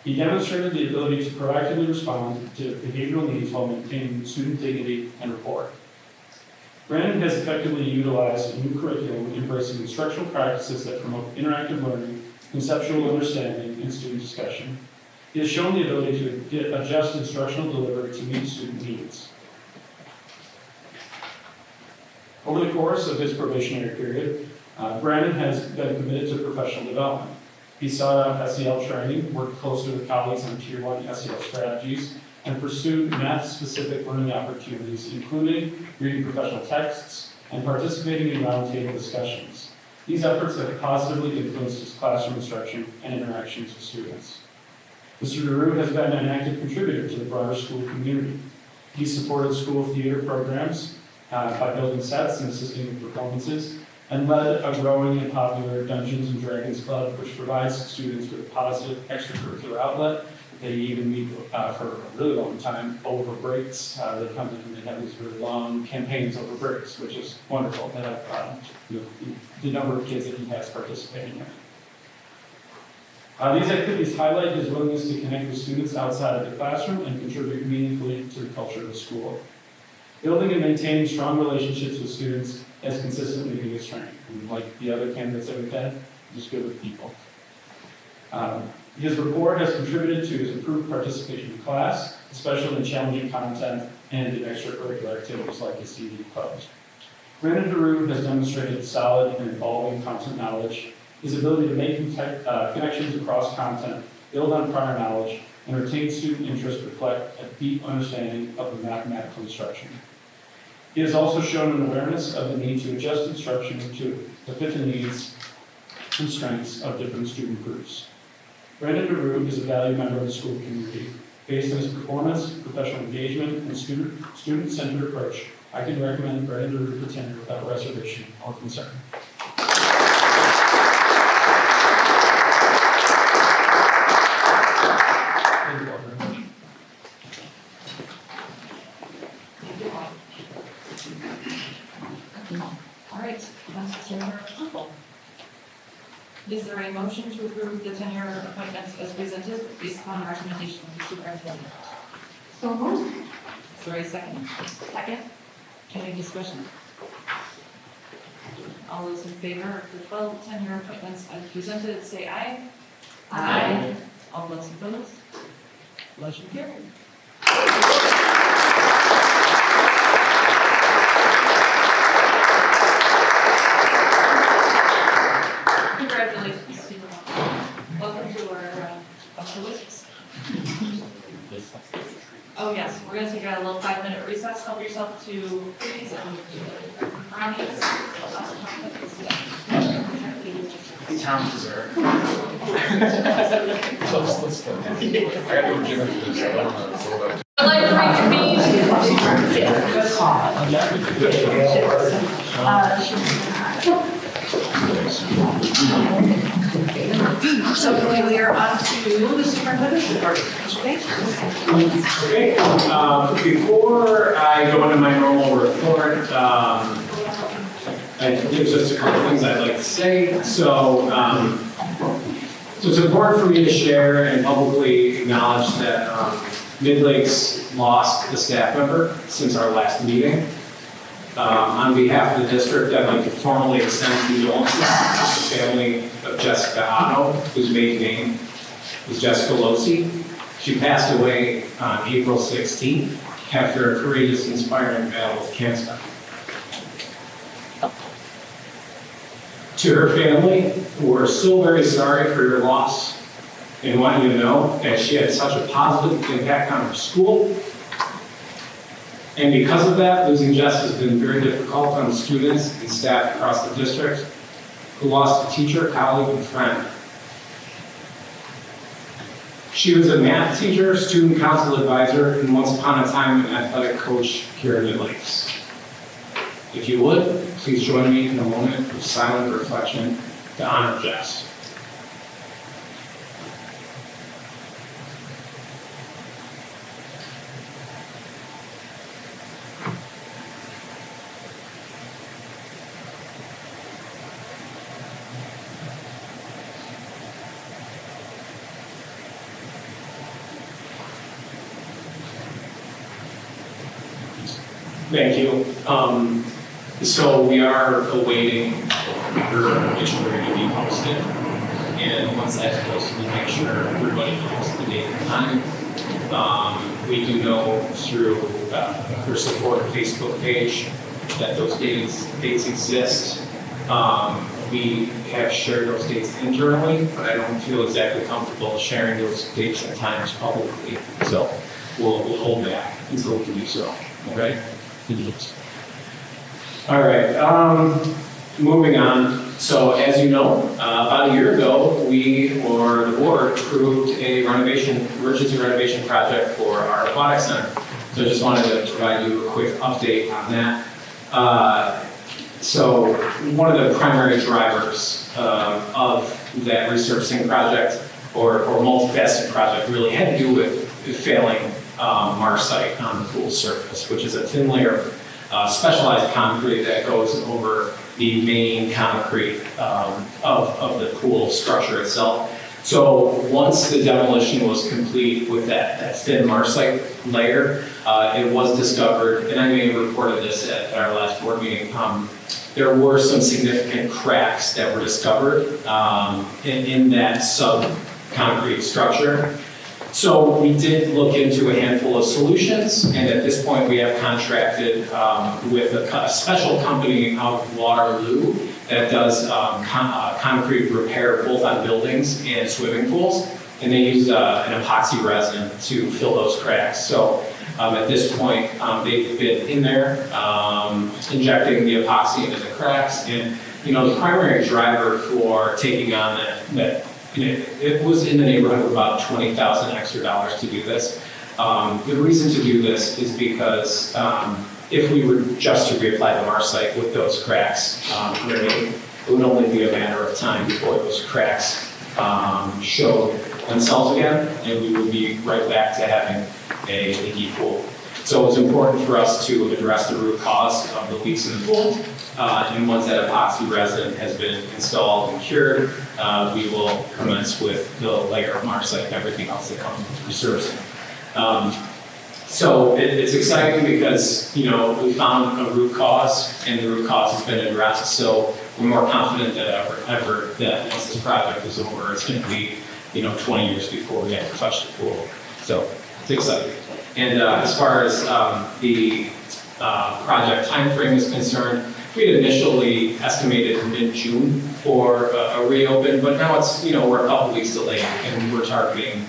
He demonstrated the ability to proactively respond to behavioral needs while maintaining student dignity and rapport. Brandon has effectively utilized a new curriculum embracing instructional practices that promote interactive learning, conceptual understanding, and student discussion. He has shown the ability to adjust instructional delivery to meet student needs. Over the course of his probationary period, Brandon has been committed to professional development. He sought out SEL training, worked closely with colleagues on Tier 1 SEL strategies, and pursued math-specific learning opportunities, including reading professional texts and participating in roundtable discussions. These efforts have positively influenced his classroom instruction and interactions with students. Mr. DeRue has been an active contributor to the broader school community. He supported school theater programs by building sets and assisting with performances, and led a growing and popular Dungeons and Dragons Club, which provides students with a positive extracurricular outlet. They even meet for a really long time over breaks. They come in and they have these really long campaigns over breaks, which is wonderful to have the number of kids that he has participating in. These activities highlight his willingness to connect with students outside of the classroom and contribute meaningfully to the culture of the school. Building and maintaining strong relationships with students has consistently been his strength. And like the other candidates that we've had, just good with people. His rapport has contributed to his improved participation in class, especially in challenging content and in extracurricular activities like his CD clubs. Brandon DeRue has demonstrated solid and evolving content knowledge, his ability to make connections across content, build on prior knowledge, and retain student interest reflect a deep understanding of the mathematical instruction. He has also shown an awareness of the need to adjust instruction to fit the needs and strengths of different student groups. Brandon DeRue is a valued member of the school community. Based on his performance, professional engagement, and student-centered approach, I can recommend Brandon DeRue for tenure without reservation or concern. Thank you all very much. All right, that's tenure approval. Is there a motion to approve the tenure appointments as presented based upon the recommendation of the superintendent? So moved. Is there a second? Second. Any discussion? All those in favor of the 12 tenure appointments as presented, say aye. Aye. All those opposed? Motion carried. Congratulations to you all. Welcome to our lists. Oh yes, we're going to take a little 5-minute recess. Help yourself to cookies and brownies. Town dessert. Let's go. I gotta go to gym after this, I don't know, so what I'd like to reconvene. So we are on to the superintendent's report. Okay, before I go into my normal report, there's just a couple things I'd like to say. So it's important for me to share and publicly acknowledge that Midlakes lost a staff member since our last meeting. On behalf of the district, I'd like to formally extend condolences to the family of Jessica Otto, whose maiden name is Jessica Losi. She passed away on April 16th after a courageous, inspiring battle with cancer. To her family, we're so very sorry for your loss and want you to know that she had such a positive impact on her school. And because of that, losing Jess has been very difficult on students and staff across the district who lost a teacher, colleague, and friend. She was a math teacher, student council advisor, and once upon a time an athletic coach here at Midlakes. If you would, please join me in a moment of silent reflection to honor Jess. Thank you. So we are awaiting her obituary to be posted. And once that's posted, we'll make sure everybody knows the date and time. We do know through her support Facebook page that those dates exist. We have shared those dates internally, but I don't feel exactly comfortable sharing those dates and times publicly. So we'll hold back until we can do so. Okay? All right, moving on. So as you know, about a year ago, the board approved a emergency renovation project for our aquatic center. So I just wanted to provide you a quick update on that. So one of the primary drivers of that resurfacing project or multifaceted project really had to do with failing Marsite on the pool surface, which is a thin layer of specialized concrete that goes over the main concrete of the pool structure itself. So once the demolition was complete with that thin Marsite layer, it was discovered, and I may have reported this at our last board meeting, there were some significant cracks that were discovered in that sub-concrete structure. So we did look into a handful of solutions, and at this point we have contracted with a special company out of Waterloo that does concrete repair both on buildings and swimming pools, and they use an epoxy resin to fill those cracks. So at this point, they've been in there injecting the epoxy into the cracks, and the primary driver for taking on that it was in the neighborhood of about $20,000 extra to do this. The reason to do this is because if we were just to reapply the Marsite with those cracks underneath, it would only be a matter of time before those cracks showed themselves again, and we would be right back to having a leaky pool. So it's important for us to address the root cause of the leaks in the pool. And once that epoxy resin has been installed and cured, we will commence with the layer of Marsite and everything else that comes with resurfacing. So it's exciting because, we found a root cause and the root cause has been addressed. So we're more confident than ever that once this project is over, it's going to be, 20 years before we have to touch the pool. So it's exciting. And as far as the project timeframe is concerned, we had initially estimated mid-June for a reopen, but now it's, we're a couple weeks delayed, and we're targeting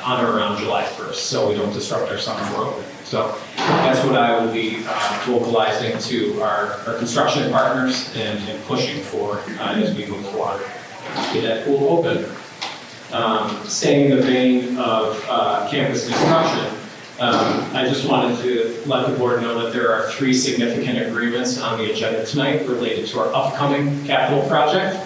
on or around July 1st, so we don't disrupt our summer opening. So that's what I will be vocalizing to our construction partners and pushing for as we move forward to get that pool open. Staying in the vein of campus construction, I just wanted to let the board know that there are 3 significant agreements on the agenda tonight related to our upcoming capital project.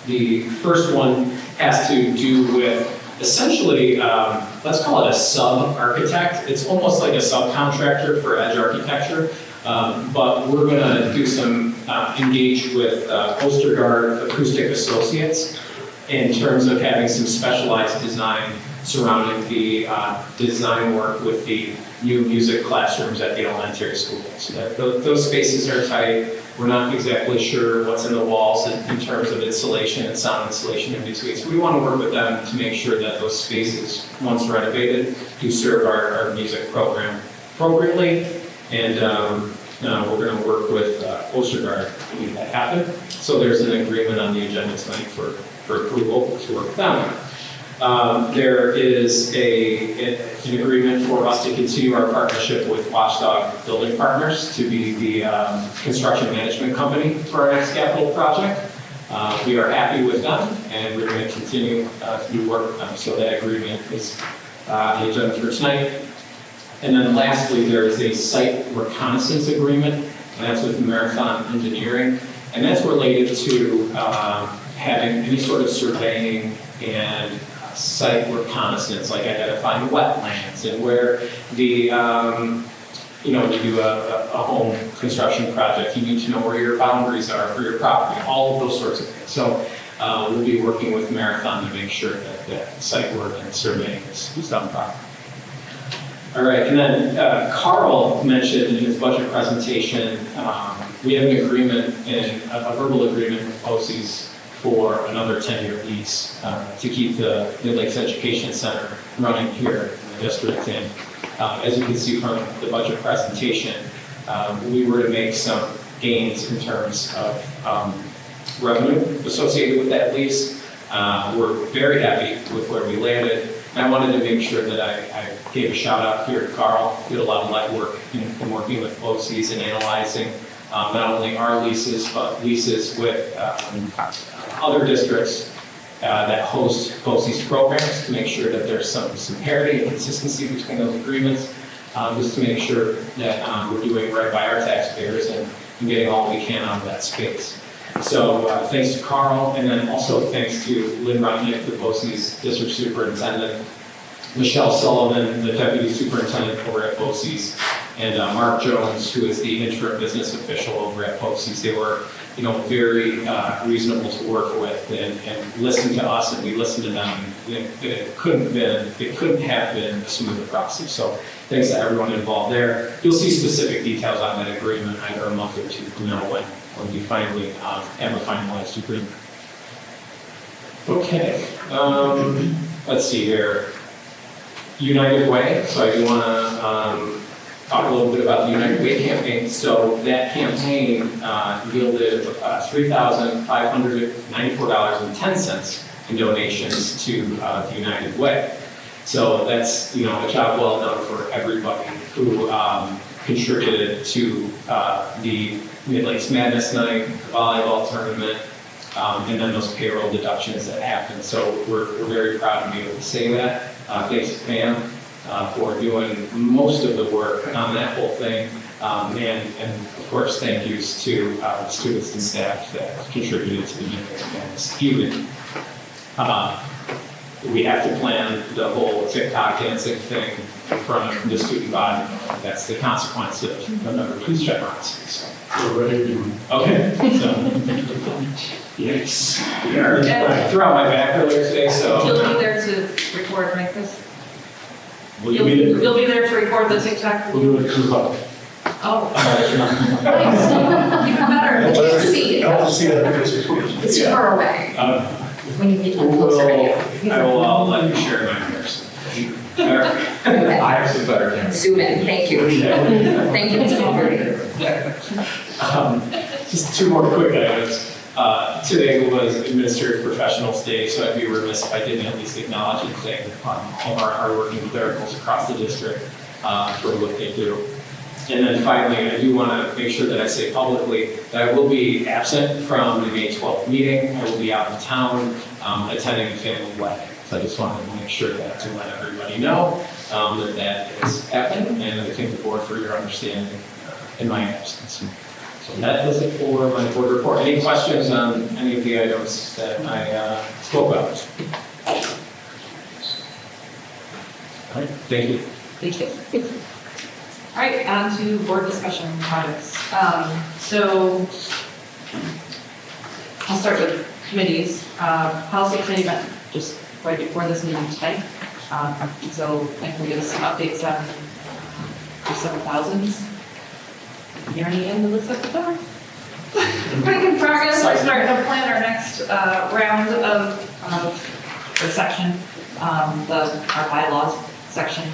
The first one has to do with essentially, let's call it a sub-architect. It's almost like a subcontractor for edge architecture, but we're going to do some engage with Ostergaard Acoustic Associates in terms of having some specialized design surrounding the design work with the new music classrooms at the elementary school. So those spaces are tight. We're not exactly sure what's in the walls in terms of insulation and sound insulation in between. So we want to work with them to make sure that those spaces, once renovated, do serve our music program appropriately. And we're going to work with Coast Guard to make that happen. So there's an agreement on the agenda tonight for approval to work with them. There is an agreement for us to continue our partnership with Watchdog Building Partners to be the construction management company for our next capital project. We are happy with them, and we're going to continue to do work with them. So that agreement is on the agenda for tonight. And then lastly, there is a site reconnaissance agreement, and that's with Marathon Engineering. And that's related to having any sort of surveying and site reconnaissance, like identifying wetlands and where the, when you do a home construction project, you need to know where your boundaries are for your property, all of those sorts of things. So we'll be working with Marathon to make sure that site work and surveying is done properly. All right, and then Carl mentioned in his budget presentation, we have an agreement, a verbal agreement with BOCES for another 10-year lease to keep the Midlakes Education Center running here in the district. And as you can see from the budget presentation, we were to make some gains in terms of revenue associated with that lease. We're very happy with where we landed. And I wanted to make sure that I gave a shout out here to Carl. We did a lot of light work in working with BOCES and analyzing not only our leases, but leases with other districts that host BOCES programs to make sure that there's some parity and consistency between those agreements, just to make sure that we're doing right by our taxpayers and getting all we can out of that space. So thanks to Carl, and then also thanks to Lynn Rudnick, the BOCES district superintendent, Michelle Sullivan, the deputy superintendent over at BOCES, and Mark Jones, who is the interim business official over at BOCES. They were, very reasonable to work with and listen to us, and we listened to them. It couldn't have been a smoother process. So thanks to everyone involved there. You'll see specific details on that agreement either a month or two from now when we finally have a finalized agreement. Okay, let's see here. United Way, so I do want to talk a little bit about the United Way campaign. So that campaign yielded $3,594.10 in donations to the United Way. So that's a job well done for everybody who contributed to the Midlakes Madness Night, the volleyball tournament, and then those payroll deductions that happened. So we're very proud to be able to say that. Thanks to Pam for doing most of the work on that whole thing. And of course, thank yous to the students and staff that contributed to the Midlakes Madness evening. We have to plan the whole TikTok dancing thing in front of the student body. That's the consequence of another police generosity. So We're ready to do it. okay. So, yikes. I threw out my back earlier today, so. You'll be there to record, right, Chris? Will you be there? You'll be there to record the TikTok? We'll do it cruise up. Oh. Nice. Even better. You can't see it. I'll see that. It's far away. When you get closer to you. I will let you share my person. All right. I have some better cameras. Zoom in, thank you. Thank you, Mr. Moderator. Just two more quick items. Today was Administrative Professionals Day, so I'd be remiss if I didn't at least acknowledge and thank all our hardworking clericals across the district for what they do. And then finally, I do want to make sure that I say publicly that I will be absent from the May 12th meeting. I will be out of town attending a family wedding. So I just wanted to make sure that to let everybody know that is happening, and I thank the board for your understanding in my absence. So that does it for my board report. Any questions on any of the items that I spoke about? All right, thank you. Thank you. All right, on to board discussion items. So I'll start with committees. Policy committee met just right before this meeting tonight. So I can give us some updates on the 7,000s. Nearing the end of the second term. Pretty good progress. We're starting to plan our next round of the section, our bylaws section.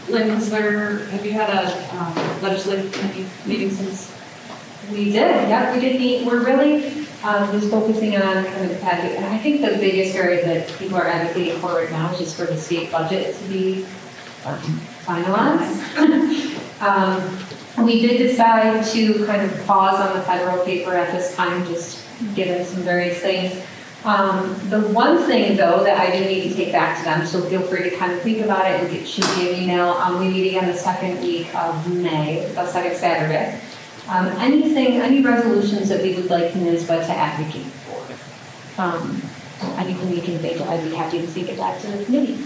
Lynn, have you had a legislative committee meeting since? We did, yeah, we did meet. We're really just focusing on kind of advocate. And I think the biggest area that people are advocating for right now is just for the state budget to be finalized. We did decide to kind of pause on the federal paper at this time, just given some various things. The one thing though that I do need to take back to them, so feel free to kind of think about it and shoot me an email. We meeting on the second week of May, the second Saturday. Any resolutions that we would like NISBA to advocate for? Anything we can think of, I'd be happy to take it back to the committee.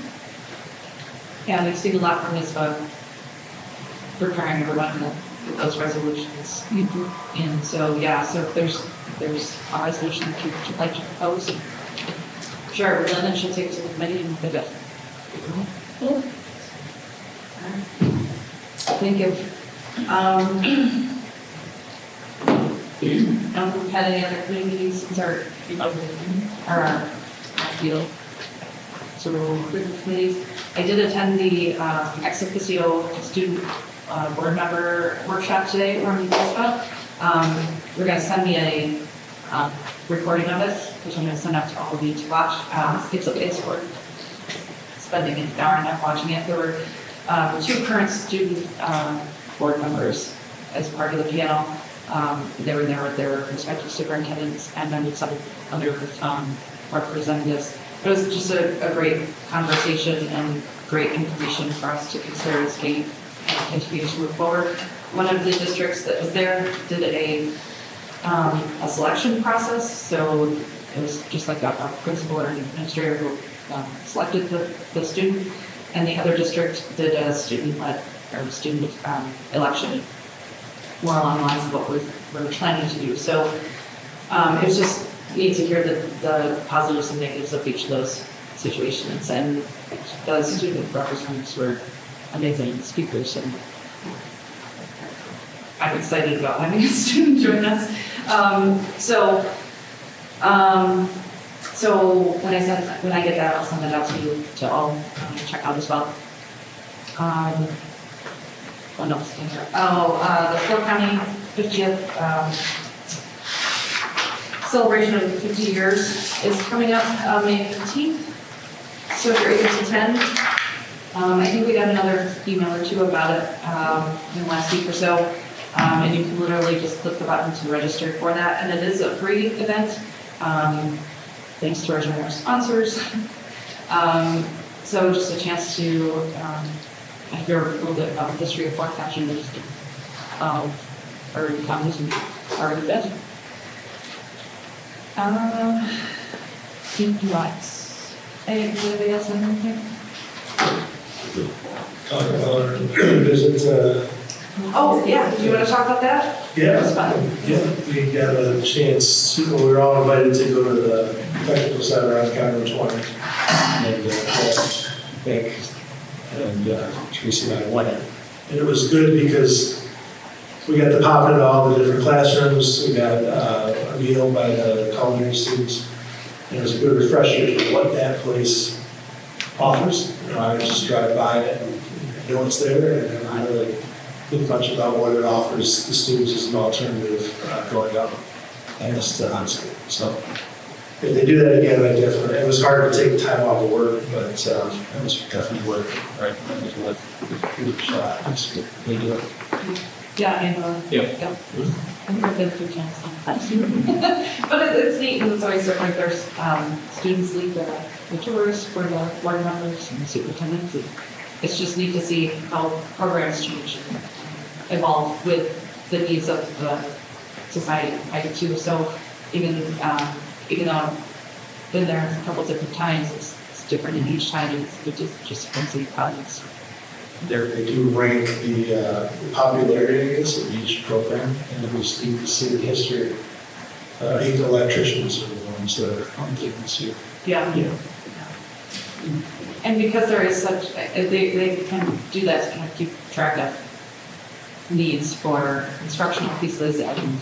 Yeah, we've seen a lot from this, preparing everyone with those resolutions. And so, yeah, so if there's a resolution that you'd like to propose, sure, Lynn, she'll take it to the committee and debate. Think of, we've had any other committee meetings since our field. So recruitment committees. I did attend the ex officio student board member workshop today from NISBA. They're going to send me a recording of it, which I'm going to send out to all of you to watch. It's worth spending an hour and a half watching it. There were 2 current student board members as part of the panel. They were there with their respective superintendents and then with some other representatives. It was just a great conversation and great information for us to consider as we continue to move forward. One of the districts that was there did a selection process, so it was just like a principal or an administrator who selected the student, and the other district did a student-led or student election, more along the lines of what we're planning to do. So it was just neat to hear the positives and negatives of each of those situations, and the student representatives were amazing speakers, and I'm excited about having a student join us. So when I get that, I'll send it out to you to all check out as well. What else? The Fort County 50th celebration of 50 years is coming up May 15th. So if you're able to attend, I think we got another email or 2 about it in the last week or so. And you can literally just click the button to register for that. And it is a free event, thanks to our generous sponsors. So just a chance to hear a little bit about the history of Fort County or counties and our event. Rights. Anybody else have anything? Talk about our visit. Oh, yeah, do you want to talk about that? Yeah, That's fine. yeah, we got a chance, we were all invited to go to the technical center on County 20. And Beck and Teresa and I went. And it was good because we got to pop into all the different classrooms. We got a meal by the culinary students. And it was a good refresher to what that place offers. I just drive by it and know it's there, and I really think much about what it offers the students as an alternative growing up and just high school. So if they do that again, it was hard to take time off of work, but it was definitely worth it, right? It was worth it. They do it. Yeah, and Yep. I think I've been through chance but it's neat, and it's always different. There's students lead the tours for the board members and the superintendents. It's just neat to see how programs change and evolve with the needs of the society. I do too. So even though I've been there a couple different times, it's different in each time. It's just fancy projects. They do rank the popularity, I guess, of each program, and it was neat to see the history. Even electricians are the ones that are on this year. Yeah. And because there is such, they can do that to kind of keep track of needs for instructional pieces and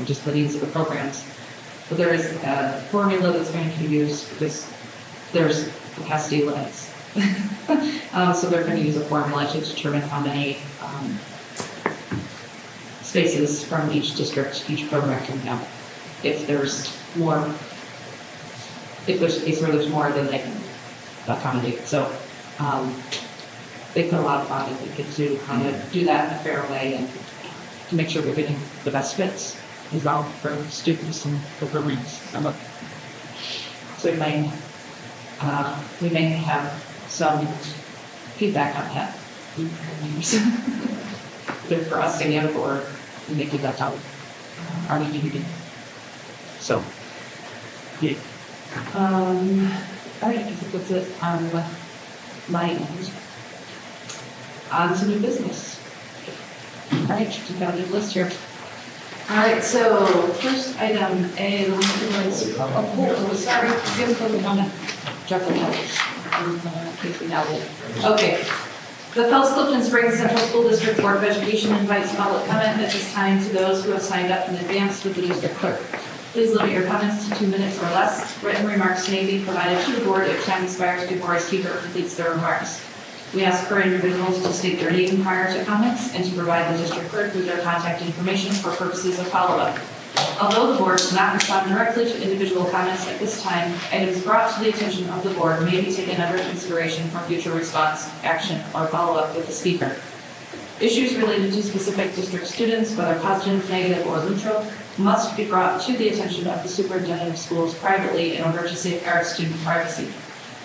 just the needs of the programs. But there is a formula that's going to be used because there's capacity limits So they're going to use a formula to determine how many spaces from each district, each program can have. If there's more, if there's a case where there's more, then they can accommodate. So they put a lot of thought into how to do that in a fair way and to make sure we're getting the best fits as well for students and for programs. So we may have some feedback on that. Good for us to give, or we may give that out our meeting. So, yeah. I think that's it on my end. On to new business. All right, you got a new list here. All right, so first item A, the one sorry, give them the comment. Okay. The Phelps-Clifton Springs Central School District Board of Education invites public comment at this time to those who have signed up in advance with the district clerk. Please limit your comments to 2 minutes or less. Written remarks may be provided to the board if time expires before a speaker completes their remarks. We ask for individuals to state their name prior to comments and to provide the district clerk with their contact information for purposes of follow-up. Although the board does not respond directly to individual comments at this time, items brought to the attention of the board may be taken under consideration for future response, action, or follow-up with the speaker. Issues related to specific district students, whether positive, negative, or neutral, must be brought to the attention of the superintendent of schools privately in order to safeguard student privacy.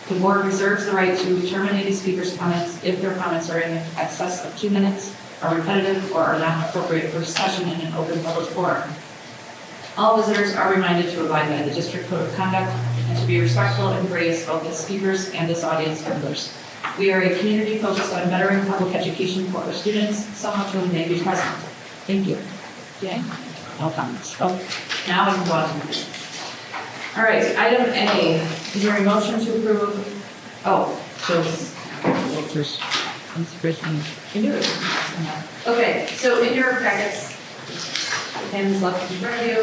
The board reserves the right to terminate a speaker's comments if their comments are in excess of 2 minutes, are repetitive, or are not appropriate for discussion in an open public forum. All visitors are reminded to abide by the district code of conduct and to be respectful and courteous both as speakers and as audience members. We are a community focused on bettering public education for our students, some of whom may be present. Thank you. Jay? No comments. Oh, now we can go on to the all right, item A. Is there a motion to approve? Oh, so first. Okay, so in your packets, Pam's left in front of you.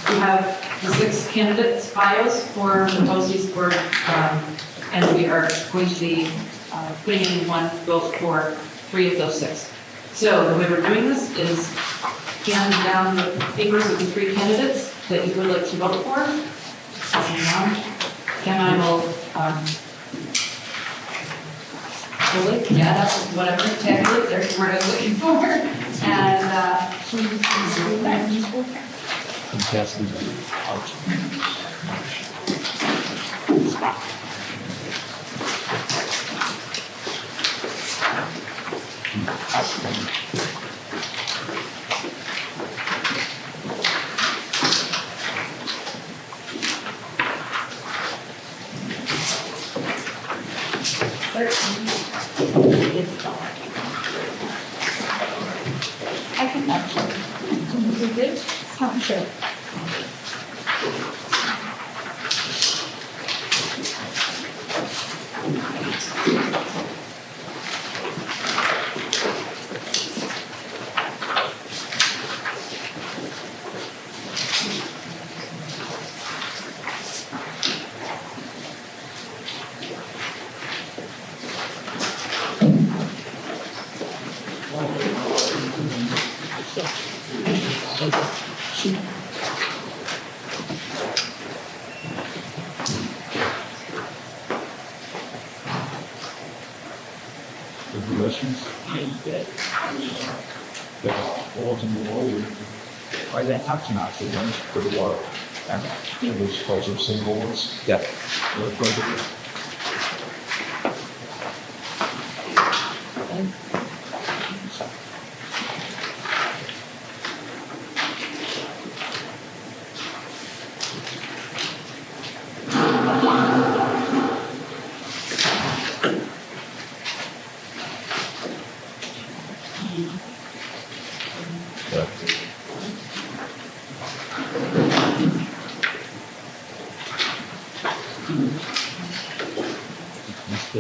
We have the 6 candidates' bios for the BOCES board, and we are going to be putting in one vote for 3 of those 6. So the way we're doing this is handing down the papers with the 3 candidates that you would like to vote for. And I will yeah, that's whatever, tabulate, there's the word I was looking for. And I can actually. You did? Oh, sure. Why that have to not be ones for the water? Those calls are single ones. Yeah.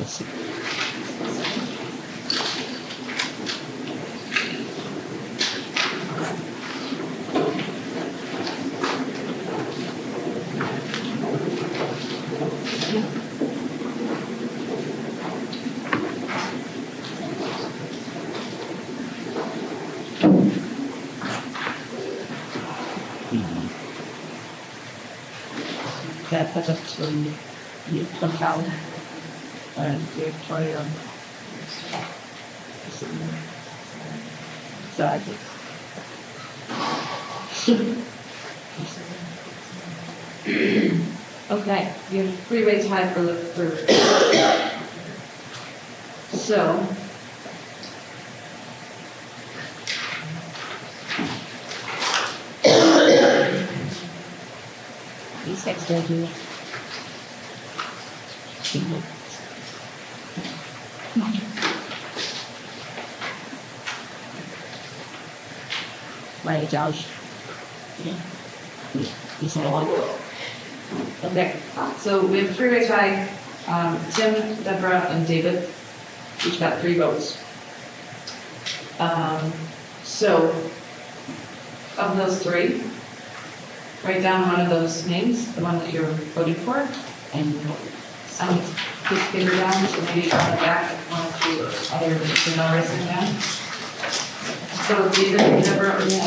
Yeah. that has actually come out and we're trying Okay, you have three-way tie for the third. So. these guys don't do it. My Josh. He's not on. Okay, so we have a three-way tie, Tim, Deborah, and David, each got 3 votes. So, of those 3, write down one of those names, the one that you're voting for, and sign it, put your finger down, so maybe on the back, one or 2 other, you know, write them down. So David, Deborah, yeah.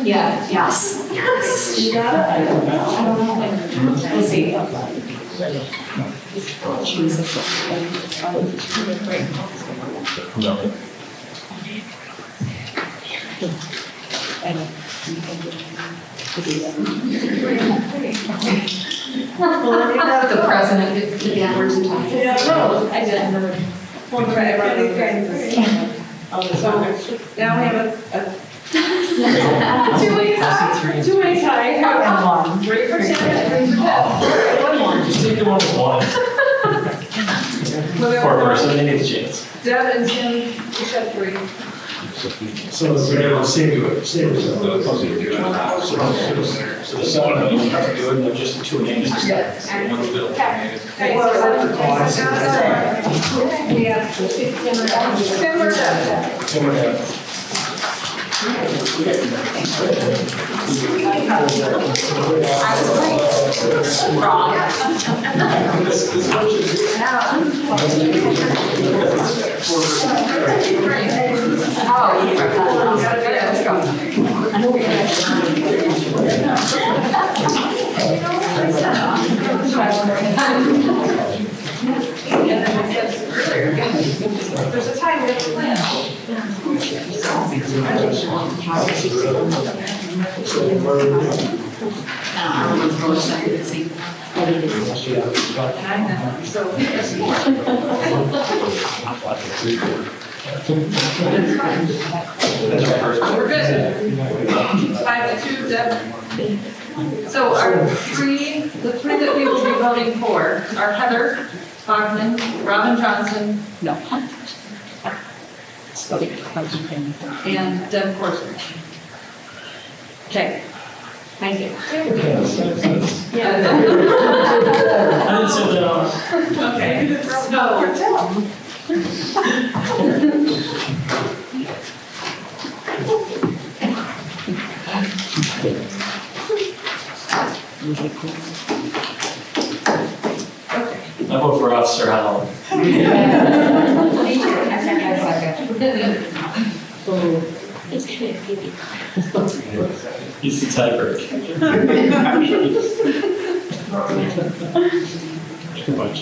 Yes. You got it? I don't know. We'll see. No. Well, you have the president, the words and time. Yeah, no, I did. So now we have a two-way tie. And one. 3 for Tim and 3 for Deb. Just take the one with one. Poor person, they need a chance. Deb and Tim each have 3. So it's going to save result. So the second one, you have to do it, and just the 2 names. Okay. Tim or Deb? Tim or Deb? There's a time we have to plan. So. We're good. 5-2, Deb. So our 3, the 3 that we will be voting for are Heather Bachman, Robin Johnson, No. and Deb Corson. Okay. Thank you. Yeah. I didn't say that. Okay, so. I vote for Officer Howell. He's the tiebreaker. Too much.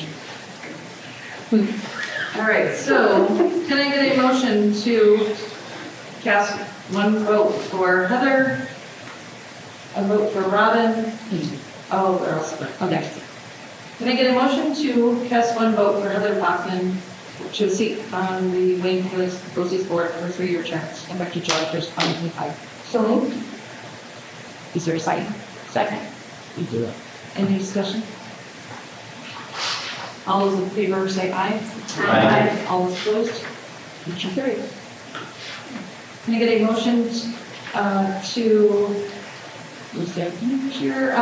All right, so can I get a motion to cast one vote for Heather, a vote for Robin? Oh, they're all split. Okay. Can I get a motion to cast one vote for Heather Bachman to a seat on the Wayne Hills BOCES board for 3-year terms? And back to George, there's 5. So moved. Is there a second? Second. You do it. Any discussion? All those in favor say aye. Aye. All those opposed? Motion carried. Can I get a motion to, who's there here,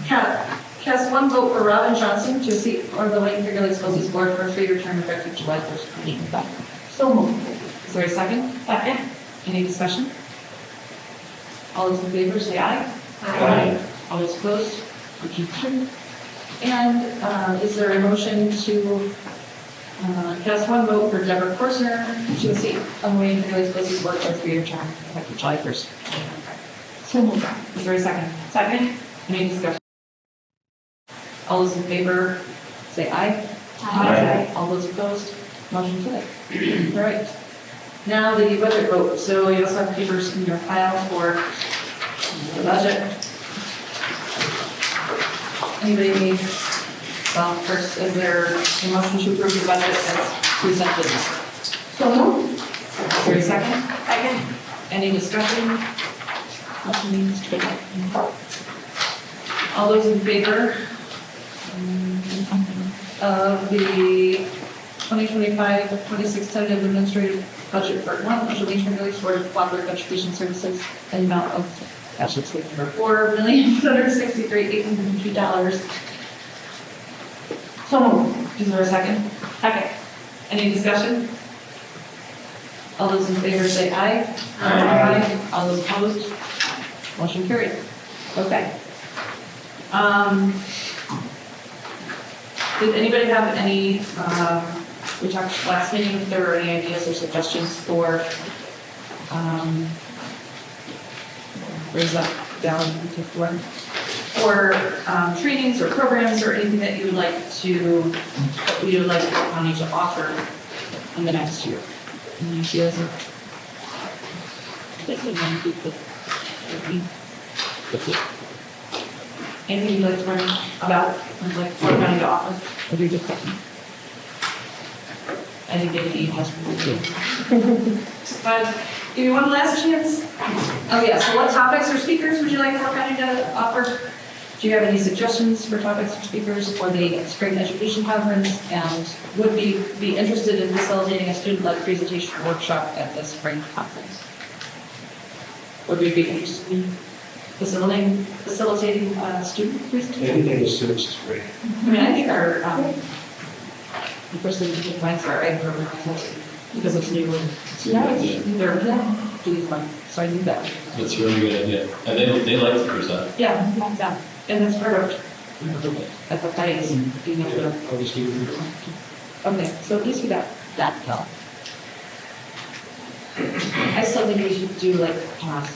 cast one vote for Robin Johnson to a seat for the Lake Finger Lakes BOCES Board for a 3-year term effective July 1st. So moved. Is there a second? Second. Any discussion? All those in favor say aye. Aye. All those opposed? Motion carried. And is there a motion to cast one vote for Deborah Korsner to a seat on the Lake Finger Lakes BOCES Board for a 3-year term effective July 1st? So moved. Is there a second? Second. Any discussion? All those in favor say aye. Aye. All those opposed? Motion carried. All right. Now the budget vote. So you also have papers in your file for the budget. Anybody need, well, first, is there a motion to approve the budget as presented? So moved. Is there a second? Second. Any discussion? Motion needs to be. All those in favor of the 2025-26 tentative administrative budget for one of the Lake Finger Lakes Board of Cooperative Education Services, an amount of $4,163,802. So moved. Is there a second? Second. Any discussion? All those in favor say aye. Aye. All those opposed? Motion carried. Okay. Did anybody have any, we talked last meeting, if there were any ideas or suggestions for, where's that down, or trainings or programs or anything that you would like the county to offer in the next year? Any ideas? Anything you'd like to learn about, or like what county to offer? Or do you just I didn't get any emails from you. But give you one last chance. Oh yeah, so what topics or speakers would you like Howell County to offer? Do you have any suggestions for topics or speakers for the Spring Education Conference? And would be interested in facilitating a student-led presentation workshop at the Spring Conference? Would we be interested in facilitating student presentation? Anything with students is great. I mean, I think our the first thing to find for our ed program because it's new and they're doing fun. So I knew that. That's a really good idea. And they like to present. Yeah, and that's part of at the place being able to. Okay, so at least we got that done. I still think we should do like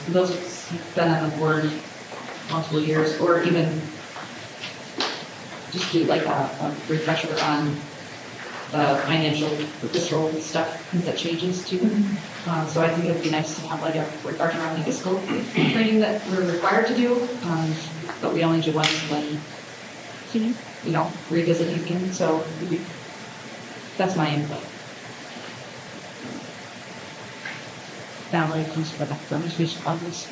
those who've been on the board multiple years, or even just do like a refresher on financial fiscal stuff that changes too. So I think it'd be nice to have like a refresher on the fiscal training that we're required to do, but we only do once when revisit it again. So that's my input. Now when it comes to the demonstration on this,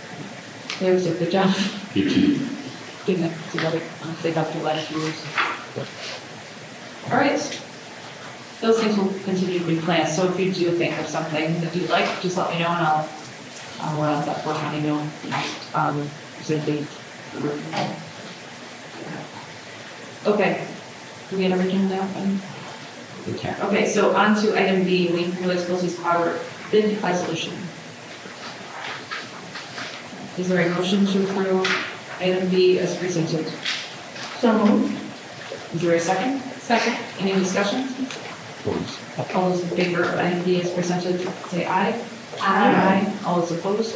they was a good job. Getting it together. They got the last years. All right. Those things will continue to be planned. So if you do think of something that you'd like, just let me know and I'll let that for county know. Okay. Do we get everything now? Okay, so on to item B, Lake Finger Lakes BOCES Power bid resolution. Is there a motion to approve item B as presented? So moved. Is there a second? Second. Any discussion? All those in favor of item B as presented, say aye. Aye. All those opposed?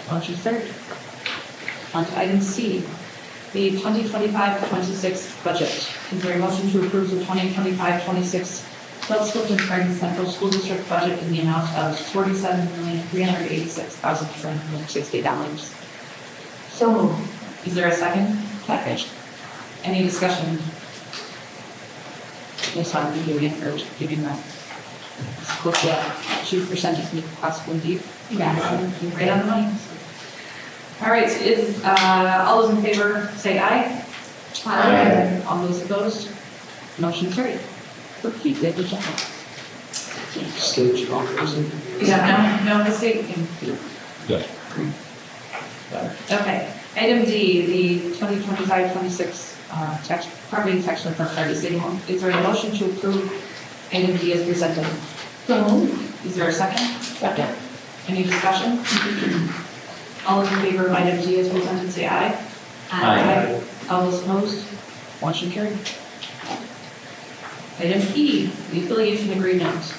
Motion carried. On to item C, the 2025-26 budget. Is there a motion to approve the 2025-26 Phelps-Clifton Central School District budget in the amount of $47,386,360? So moved. Is there a second? Second. Any discussion? Yes, I'm doing it or giving that. Look at 2% if possible indeed. Yeah, right on the money. All right, is all those in favor say aye. Aye. All those opposed? Motion carried. Good job. Stage person. Yeah, no mistake. Yeah. Okay. Item D, the 2025-26 property tax from Friday City Hall. Is there a motion to approve item D as presented? So moved. Is there a second? Second. Any discussion? All those in favor of item D as presented, say aye. Aye. All those opposed? Motion carried. Item E, the affiliation agreement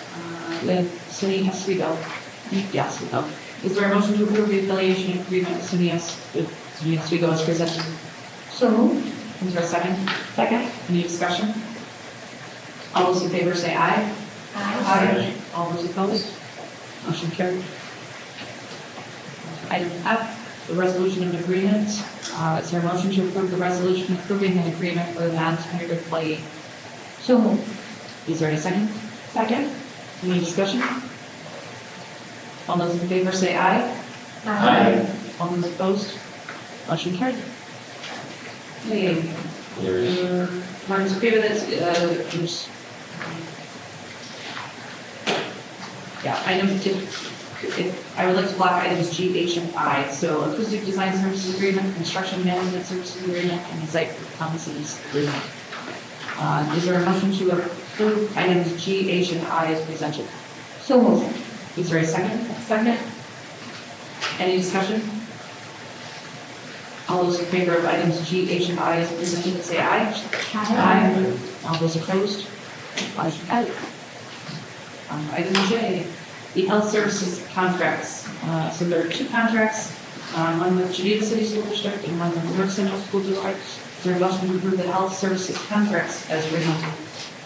with SUNY Oswego. Yes, we go. Is there a motion to approve the affiliation agreement with SUNY Oswego as presented? So moved. Is there a second? Second. Any discussion? All those in favor say aye. Aye. All those opposed? Motion carried. Item F, the resolution of agreement. Is there a motion to approve the resolution approving an agreement for the non-tenured employee? So moved. Is there a second? Second. Any discussion? All those in favor say aye. All those opposed? Motion carried. Okay. Martin's in favor, that's, yeah, item two. I would like to block items G, H, and I. So acoustic design services agreement, construction management services agreement, and site promises agreement. Is there a motion to approve items G, H, and I as presented? So moved. Is there a second? Second. Any discussion? All those in favor of items G, H, and I as presented, say aye. Aye. All those opposed? Motion carried. Item J, the health services contracts. So there are two contracts, one with Geneva City School District and one with North Central School District. Is there a motion to approve the health services contracts as presented?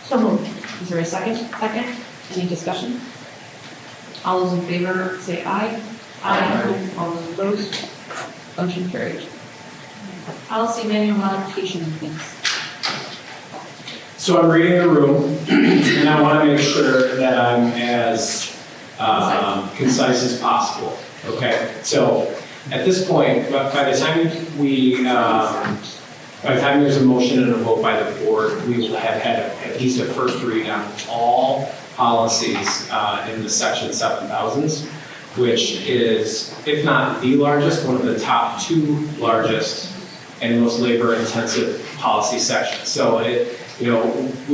So moved. Is there a second? Second. Any discussion? All those in favor say aye. Aye. All those opposed? Motion carried. Policy manual modification things. So I'm reading the room, and I want to make sure that I'm as concise as possible, okay? So at this point, by the time there's a motion and a vote by the board, we will have had at least a first read on all policies in the section 7000s, which is, if not the largest, one of the top two largest and most labor-intensive policy sections. So we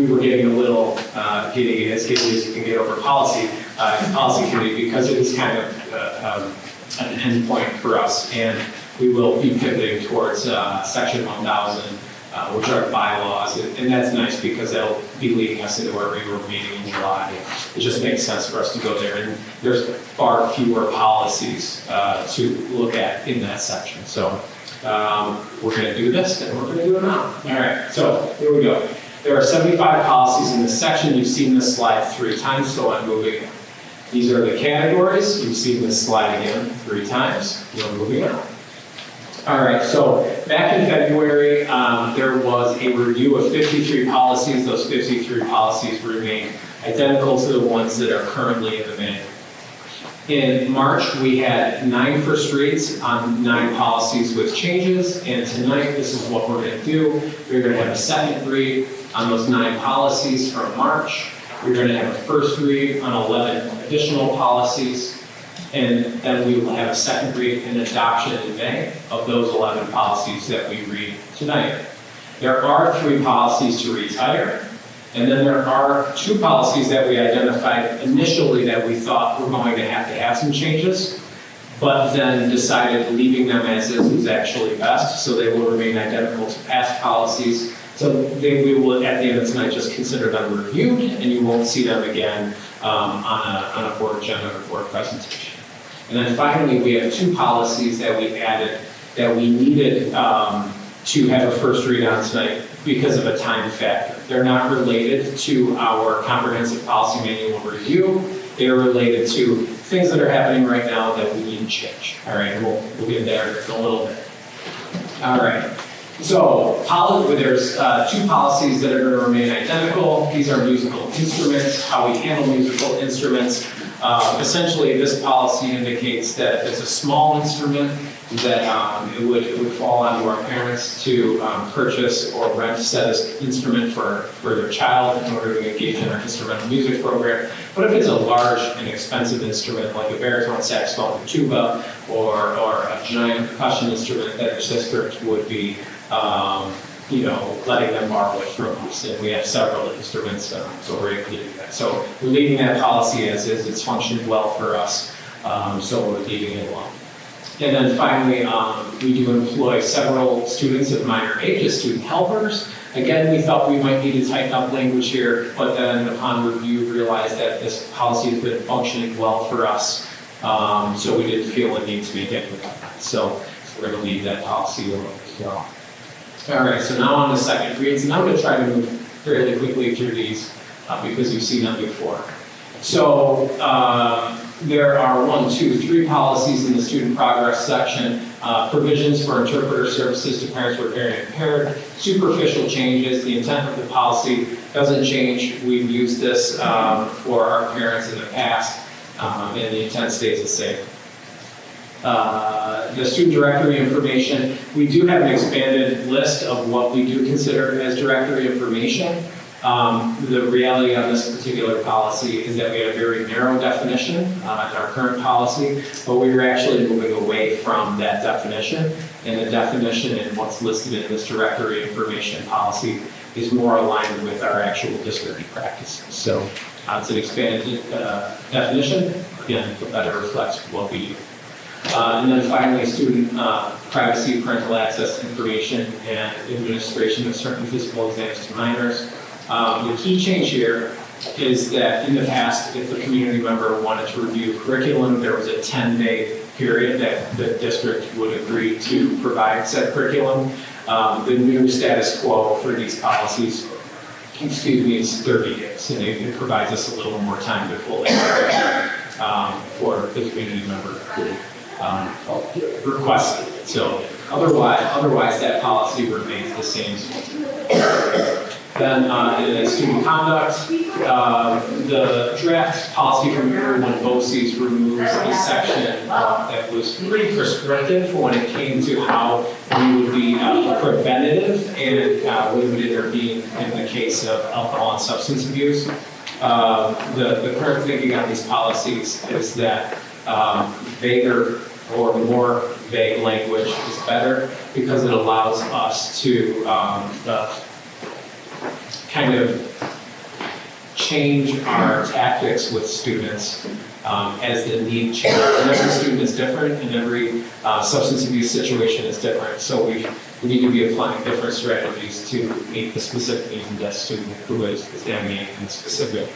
were getting a little giddy as you can get over policy committee, because it is kind of an end point for us, and we will be pivoting towards section 1000, which are bylaws, and that's nice because that'll be leading us into our regular meeting in July. It just makes sense for us to go there, and there's far fewer policies to look at in that section. So we're going to do this, and we're going to do it now. All right, so here we go. There are 75 policies in this section. You've seen this slide 3 times, so I'm moving on. These are the categories. You've seen this slide again 3 times. We're moving on. All right, so back in February, there was a review of 53 policies. Those 53 policies remain identical to the ones that are currently in the manual. In March, we had 9 first reads on 9 policies with changes, and tonight, this is what we're going to do. We're going to have a second read on those 9 policies from March. We're going to have a first read on 11 additional policies, and then we will have a second read and adoption in May of those 11 policies that we read tonight. There are 3 policies to retire. And then there are 2 policies that we identified initially that we thought were going to have some changes, but then decided leaving them as is was actually best, so they will remain identical to past policies. So we will, at the end of tonight, just consider them reviewed, and you won't see them again on a board agenda or board presentation. And then finally, we have 2 policies that we added that we needed to have a first read on tonight because of a time factor. They're not related to our comprehensive policy manual review. They're related to things that are happening right now that we need to change. All right, we'll get there in a little bit. All right, so there's 2 policies that are going to remain identical. These are musical instruments, how we handle musical instruments. Essentially, this policy indicates that if it's a small instrument, that it would fall onto our parents to purchase or rent said instrument for their child in order to engage in our instrumental music program. But if it's a large and expensive instrument like a baritone, saxophone, or tuba, or a giant percussion instrument, that the district would be letting them borrow it from us. And we have several instruments, so we're able to do that. So we're leaving that policy as is. It's functioned well for us, so we're leaving it alone. And then finally, we do employ several students of minor age as student helpers. Again, we thought we might need to tighten up language here, but then upon review, realized that this policy has been functioning well for us. So we didn't feel a need to make it. So we're going to leave that policy alone as well. All right, so now on the second reads, and I'm going to try to move fairly quickly through these because you've seen them before. So there are 3 policies in the student progress section. Provisions for interpreter services to parents who are very impaired. Superficial changes. The intent of the policy doesn't change. We've used this for our parents in the past, and the intent stays the same. The student directory information, we do have an expanded list of what we do consider as directory information. The reality on this particular policy is that we have a very narrow definition in our current policy, but we are actually moving away from that definition. And the definition and what's listed in this directory information policy is more aligned with our actual district practices. So it's an expanded definition, again, that better reflects what we do. And then finally, student privacy, parental access information, and administration of certain physical exams to minors. The key change here is that in the past, if a community member wanted to review curriculum, there was a 10-day period that the district would agree to provide said curriculum. The new status quo for these policies, is 30 days, and it provides us a little more time to fully for the community member who requested it. So otherwise that policy remains the same. Then in student conduct, the draft policy from everyone BOCES removes a section that was pretty prescriptive when it came to how we would be preventative and we would intervene in the case of alcohol and substance abuse. The current thinking on these policies is that vaguer or more vague language is better because it allows us to kind of change our tactics with students as the need changes. And every student is different and every substance abuse situation is different. So we need to be applying different strategies to meet the specific needs of that student who is navigating a specific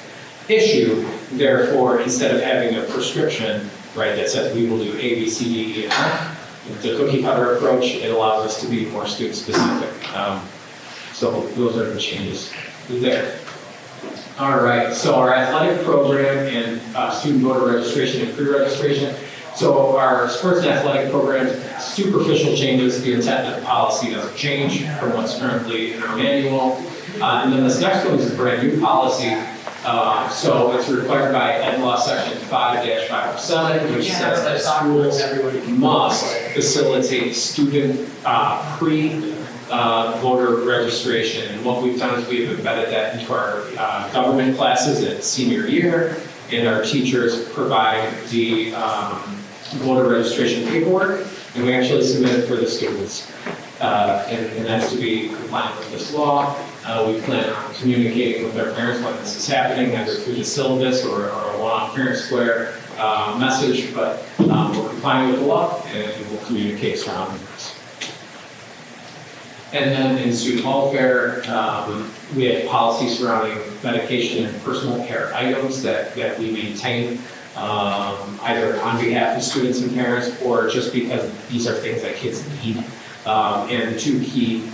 issue. Therefore, instead of having a prescription, right, that says we will do A, B, C, D, E, and F, the cookie cutter approach, it allows us to be more student specific. So those are the changes there. All right, so our athletic program and student voter registration and pre-registration. So our sports and athletic programs, superficial changes, the intent of the policy doesn't change from what's currently in our manual. And then this next one is a brand new policy. So it's required by Ed Law Section 5-507, which says that schools must facilitate student voter registration. And what we've done is we've embedded that into our government classes at senior year, and our teachers provide the voter registration paperwork, and we actually submit it for the students. And that's to be compliant with this law. We plan on communicating with our parents when this is happening, either through the syllabus or a one-off parent square message, but we're complying with the law and we'll communicate surrounding this. And then in student welfare, we have policies surrounding medication and personal care items that we maintain, either on behalf of students and parents or just because these are things that kids need. And two key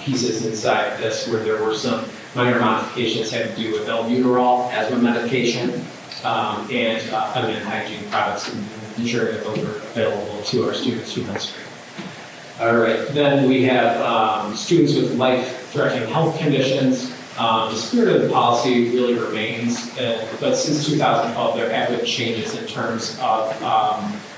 pieces inside this where there were some minor modifications had to do with albuterol, asthma medication, and feminine hygiene products, and ensuring that those are available to our students who menstruate. All right, then we have students with life-threatening health conditions. The spirit of the policy really remains, but since 2012, there have been changes in terms of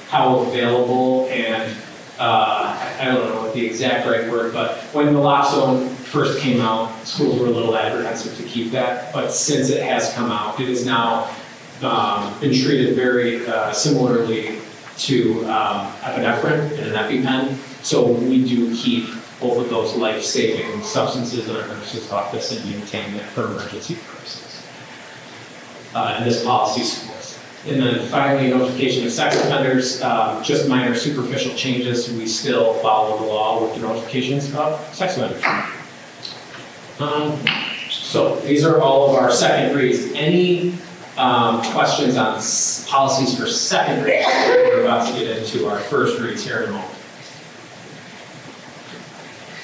how available and I don't know what the exact right word, but when the lock zone first came out, schools were a little apprehensive to keep that. But since it has come out, it is now been treated very similarly to epinephrine and an EpiPen. So we do keep both of those life-saving substances in our nurse's office and maintain that for emergency purposes. And this policy supports. And then finally, notification of sex offenders, just minor superficial changes. We still follow the law with the notifications of sex offenders. So these are all of our second reads. Any questions on policies for second reads? We're about to get into our first reads here in a moment.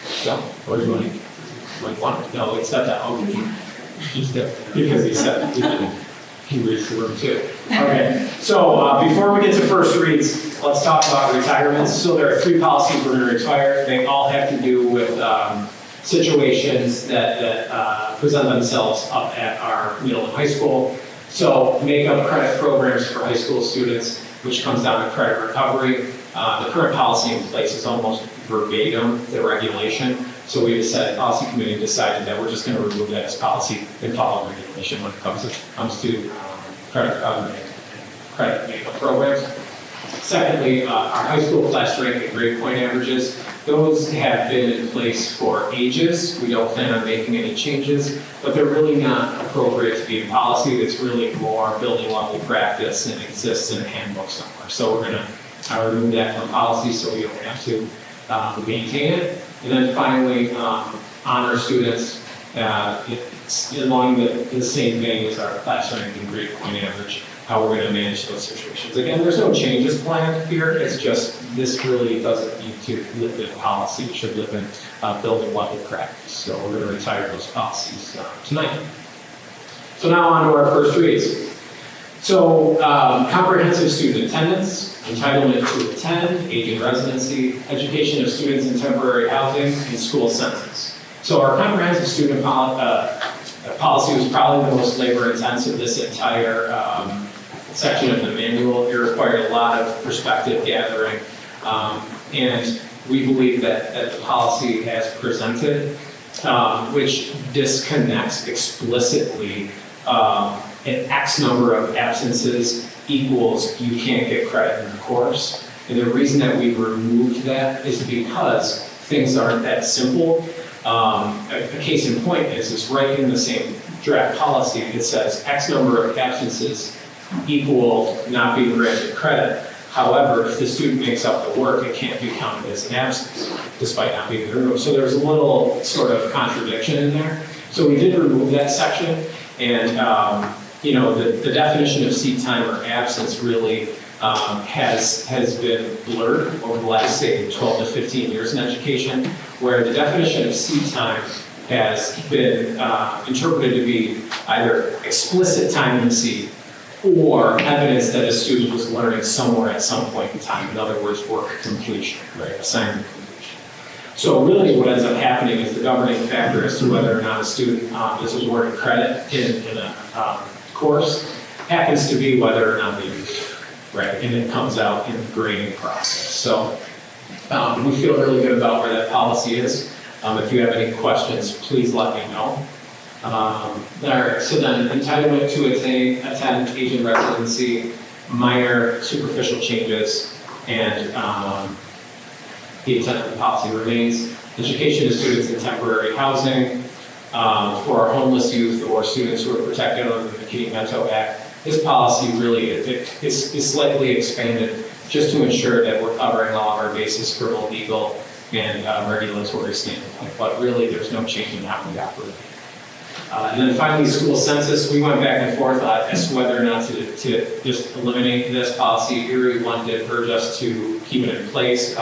So, what do you want? No, it's not that. Okay. Because he said he reads the room too. Okay, so before we get to first reads, let's talk about retirements. So there are 3 policies we're going to retire. They all have to do with situations that present themselves up at our middle and high school. So make-up credit programs for high school students, which comes down to credit recovery. The current policy in place is almost verbatim the regulation. So we decided, policy committee decided that we're just going to remove that as policy and follow regulation when it comes to credit makeup programs. Secondly, our high school class rank and grade point averages, those have been in place for ages. We don't plan on making any changes, but they're really not appropriate to be in policy. It's really more building level practice and exists in a handbook somewhere. So we're going to remove that from policy so we don't have to maintain it. And then finally, honor students, it's along the same vein as our class rank and grade point average, how we're going to manage those situations. Again, there's no changes planned here. It's just this really doesn't need to live in policy. It should live in building level practice. So we're going to retire those policies tonight. So now on to our first reads. So comprehensive student attendance, entitlement to attend, age and residency, education of students in temporary housing, and school census. So our comprehensive student policy was probably the most labor intensive this entire section of the manual. It required a lot of perspective gathering, and we believe that the policy as presented, which disconnects explicitly an X number of absences equals you can't get credit in the course. And the reason that we removed that is because things aren't that simple. A case in point is it's right in the same draft policy. It says X number of absences equal not being granted credit. However, if the student makes up the work, it can't be counted as an absence, despite not being in the room. So there's a little sort of contradiction in there. So we did remove that section, and the definition of seat time or absence really has been blurred over the last, say, 12 to 15 years in education, where the definition of seat time has been interpreted to be either explicit time in the seat or evidence that a student was learning somewhere at some point in time. In other words, work completion, right? Assignment completion. So really what ends up happening is the governing factor as to whether or not a student is awarded credit in a course happens to be whether or not they use it, right? And it comes out in the grading process. So we feel really good about where that policy is. If you have any questions, please let me know. All right, so then entitlement to attend age and residency, minor superficial changes, and the intent of the policy remains. Education of students in temporary housing for our homeless youth or students who are protected under the McKinney-Vento Act. This policy really is slightly expanded just to ensure that we're covering all of our bases for both legal and regulatory standpoint. But really, there's no change in how we operate. And then finally, school census. We went back and forth as to whether or not to just eliminate this policy. Erie one did urge us to keep it in place.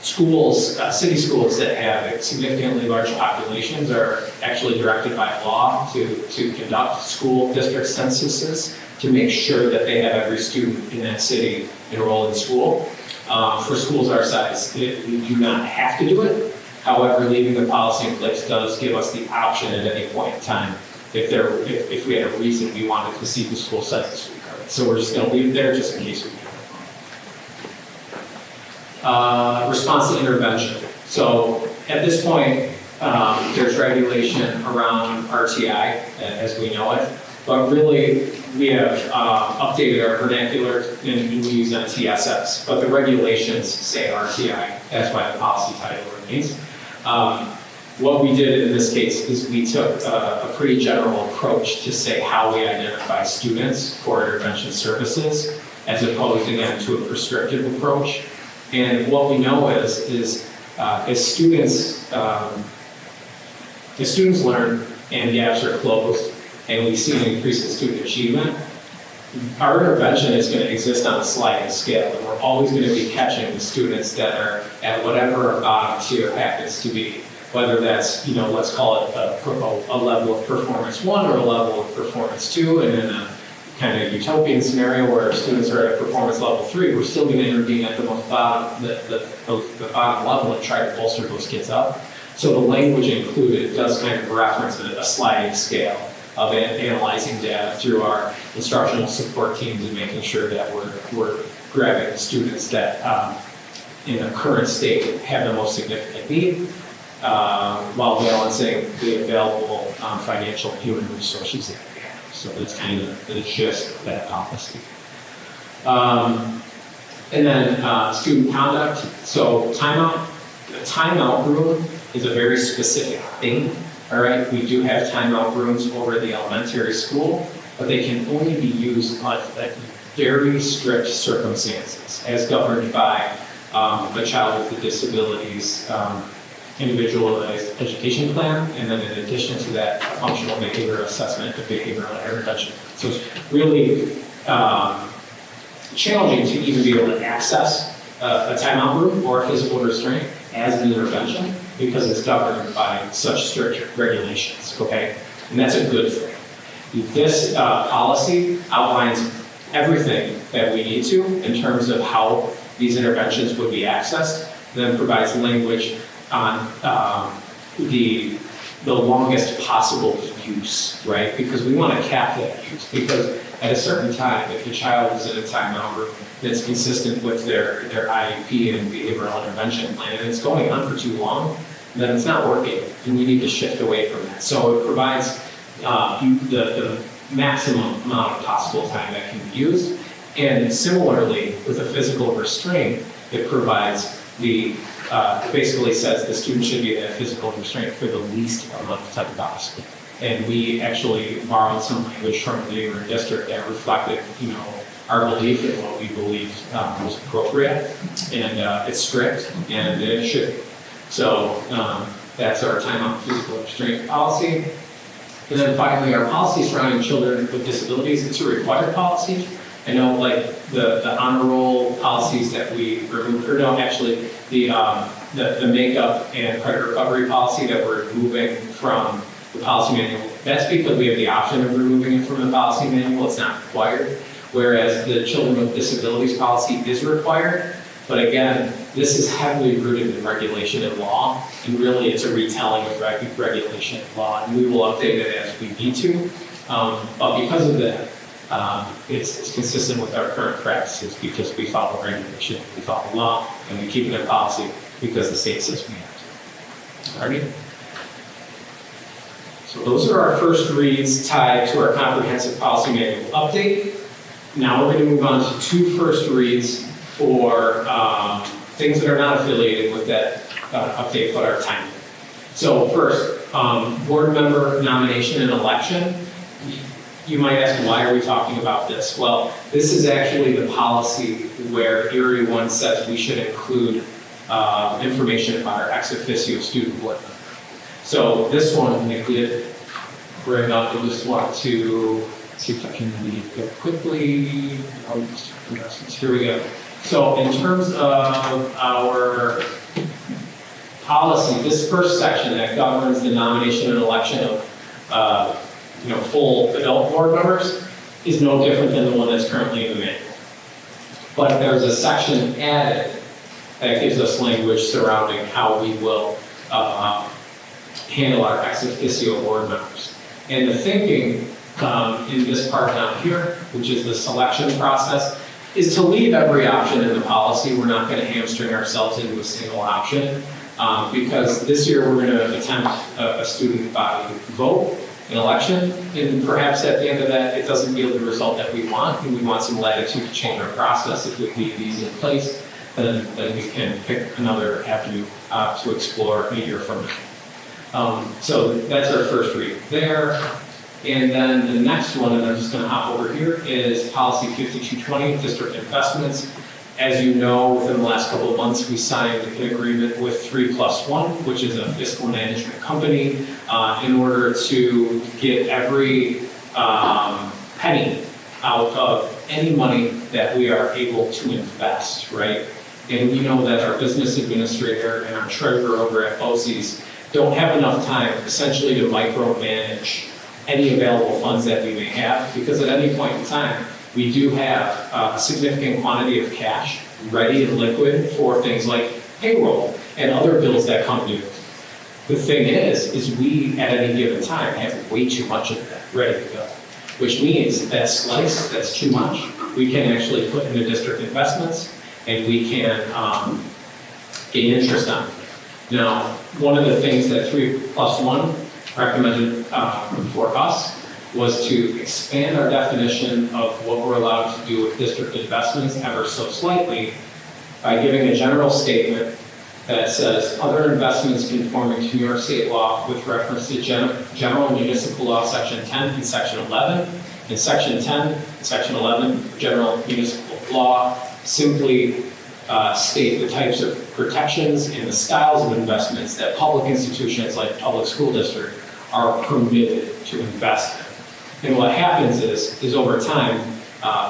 Schools, city schools that have significantly large populations are actually directed by law to conduct school district censuses to make sure that they have every student in that city enrolled in school. For schools our size, we do not have to do it. However, leaving the policy in place does give us the option at any point in time, if we had a reason we wanted to see the school site disregarded. So we're just gonna leave it there just in case we do. Response to intervention. So at this point, there's regulation around RTI as we know it, but really we have updated our vernacular and we use MTSS, but the regulations say RTI. That's why the policy title remains. What we did in this case is we took a pretty general approach to say how we identify students for intervention services, as opposed again to a prescriptive approach. And what we know is as students learn and gaps are closed, and we see an increase in student achievement, our intervention is going to exist on a sliding scale, and we're always going to be catching the students that are at whatever our bottom tier happens to be, whether that's, let's call it a level of performance 1 or a level of performance 2, and in a kind of utopian scenario where students are at performance level 3, we're still going to intervene at the most bottom, the bottom level and try to bolster those kids up. So the language included does kind of reference a sliding scale of analyzing data through our instructional support teams and making sure that we're grabbing the students that in the current state have the most significant need, while balancing the available financial and human resources that we have. So that's kind of the gist of that policy. And then student conduct. So timeout. The timeout room is a very specific thing. All right, we do have timeout rooms over at the elementary school, but they can only be used under very strict circumstances, as governed by the child with the disabilities individualized education plan, and then in addition to that, functional behavior assessment of behavioral intervention. So it's really challenging to even be able to access a timeout room or a physical restraint as an intervention, because it's governed by such strict regulations, okay? And that's a good thing. This policy outlines everything that we need to in terms of how these interventions would be accessed, then provides language on the longest possible use, right? Because we want to cap that use, because at a certain time, if the child is in a timeout room that's consistent with their IEP and behavioral intervention plan, and it's going on for too long, then it's not working, and we need to shift away from that. So it provides the maximum amount of possible time that can be used, and similarly, with a physical restraint, it provides basically says the student should be in a physical restraint for the least amount of time possible. And we actually borrowed some language from the neighboring district that reflected, our belief in what we believe was appropriate, and it's strict, and it should be. So that's our timeout physical restraint policy. And then finally, our policy surrounding children with disabilities, it's a required policy. I know like the honor roll policies that we removed, or no, actually the makeup and credit recovery policy that we're removing from the policy manual, that's because we have the option of removing it from the policy manual, it's not required. Whereas the children with disabilities policy is required. But again, this is heavily rooted in regulation and law, and really it's a retelling of regulation and law, and we will update it as we need to. But because of that, it's consistent with our current practices because we follow regulation, we follow law, and we keep it in policy because the state says we have to. All right? So those are our first reads tied to our comprehensive policy manual update. Now we're going to move on to 2 first reads for things that are not affiliated with that update but are timely. So first, board member nomination and election. You might ask, why are we talking about this? Well, this is actually the policy where Erie 1 says we should include information about our ex officio student board member. So this one, we did bring up, I just want to see if I can read it quickly. Here we go. So in terms of our policy, this first section that governs the nomination and election of full adult board members is no different than the one that's currently in the manual. But there's a section added that gives us language surrounding how we will handle our ex officio board members. And the thinking in this part down here, which is the selection process, is to leave every option in the policy. We're not going to hamstring ourselves into a single option because this year we're going to attempt a student body vote, an election, and perhaps at the end of that it doesn't yield the result that we want, and we want some latitude to change our process. If we leave these in place, then we can pick another avenue to explore a year from now. So that's our first read there. And then the next one, and I'm just going to hop over here, is policy 5220, district investments. As you know, within the last couple of months, we signed an agreement with 3+1, which is a fiscal management company, in order to get every penny out of any money that we are able to invest, right? And we know that our business administrator and our treasurer over at BOCES don't have enough time essentially to micromanage any available funds that we may have, because at any point in time, we do have a significant quantity of cash ready and liquid for things like payroll and other bills that come due. The thing is we at any given time have way too much of that ready to go, which means that slice that's too much, we can actually put into district investments and we can gain interest on it. Now, one of the things that 3+1 recommended for us was to expand our definition of what we're allowed to do with district investments ever so slightly by giving a general statement that says other investments conforming to New York State law with reference to General Municipal Law Section 10 and Section 11. In Section 10 and Section 11, General Municipal Law simply state the types of protections and the styles of investments that public institutions like public school district are permitted to invest in. And what happens is over time,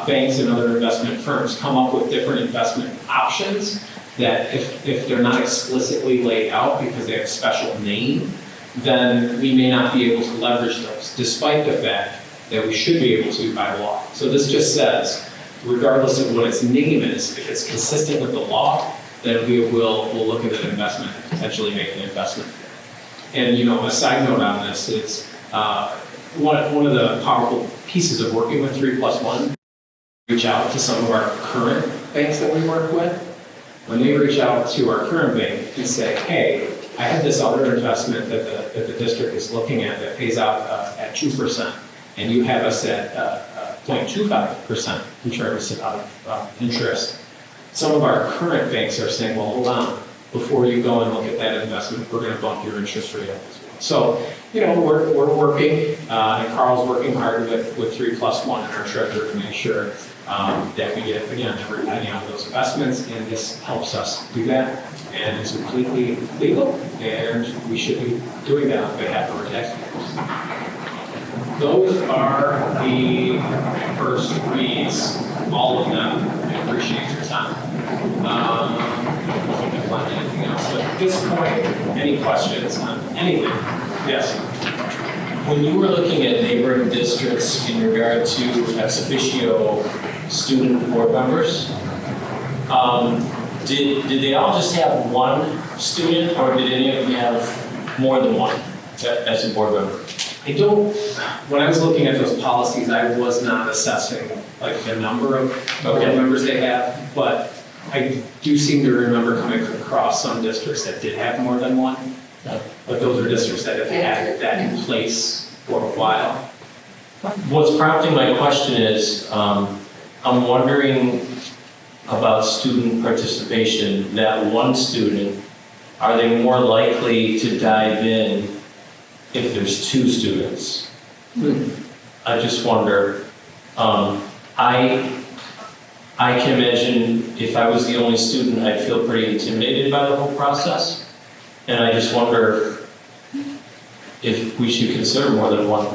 banks and other investment firms come up with different investment options that if they're not explicitly laid out because they have a special name, then we may not be able to leverage those, despite the fact that we should be able to by law. So this just says, regardless of what its name is, if it's consistent with the law, then we'll look at an investment, potentially make an investment. And a side note on this is one of the powerful pieces of working with 3+1, reach out to some of our current banks that we work with. When they reach out to our current bank and say, hey, I have this other investment that the district is looking at that pays out at 2%, and you have us at 0.25% in terms of interest. Some of our current banks are saying, well, hold on, before you go and look at that investment, we're going to bump your interest rate up as well. So, we're working, and Carl's working hard with 3+1 and our treasurer to make sure that we get, again, every penny out of those investments, and this helps us do that. And it's completely legal, and we should be doing that on behalf of our taxpayers. Those are the first reads, all of them. I appreciate your time. I think I've anything else, but at this point, any questions on anything? Yes. When you were looking at neighboring districts in regard to ex officio student board members, did they all just have one student, or did any of them have more than one as a board member? When I was looking at those policies, I was not assessing like the number of board members they have, but I do seem to remember coming across some districts that did have more than one. But those are districts that have had that in place for a while. What's prompting my question is, I'm wondering about student participation. That one student, are they more likely to dive in if there's two students? I just wonder. I can imagine if I was the only student, I'd feel pretty intimidated by the whole process. And I just wonder if we should consider more than one.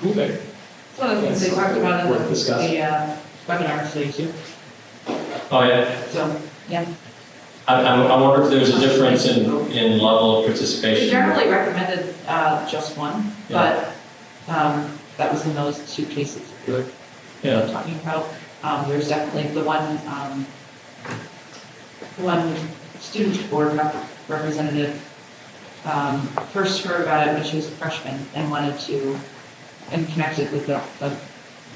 Okay. One of the things they talked about in Worth discussing. the webinar today too. Oh, yeah. So, yeah. I wonder if there's a difference in level of They participation. generally recommended just one, but that was in those two cases we were talking about. There's definitely the one student board representative first heard about it when she was a freshman and wanted to, and connected with the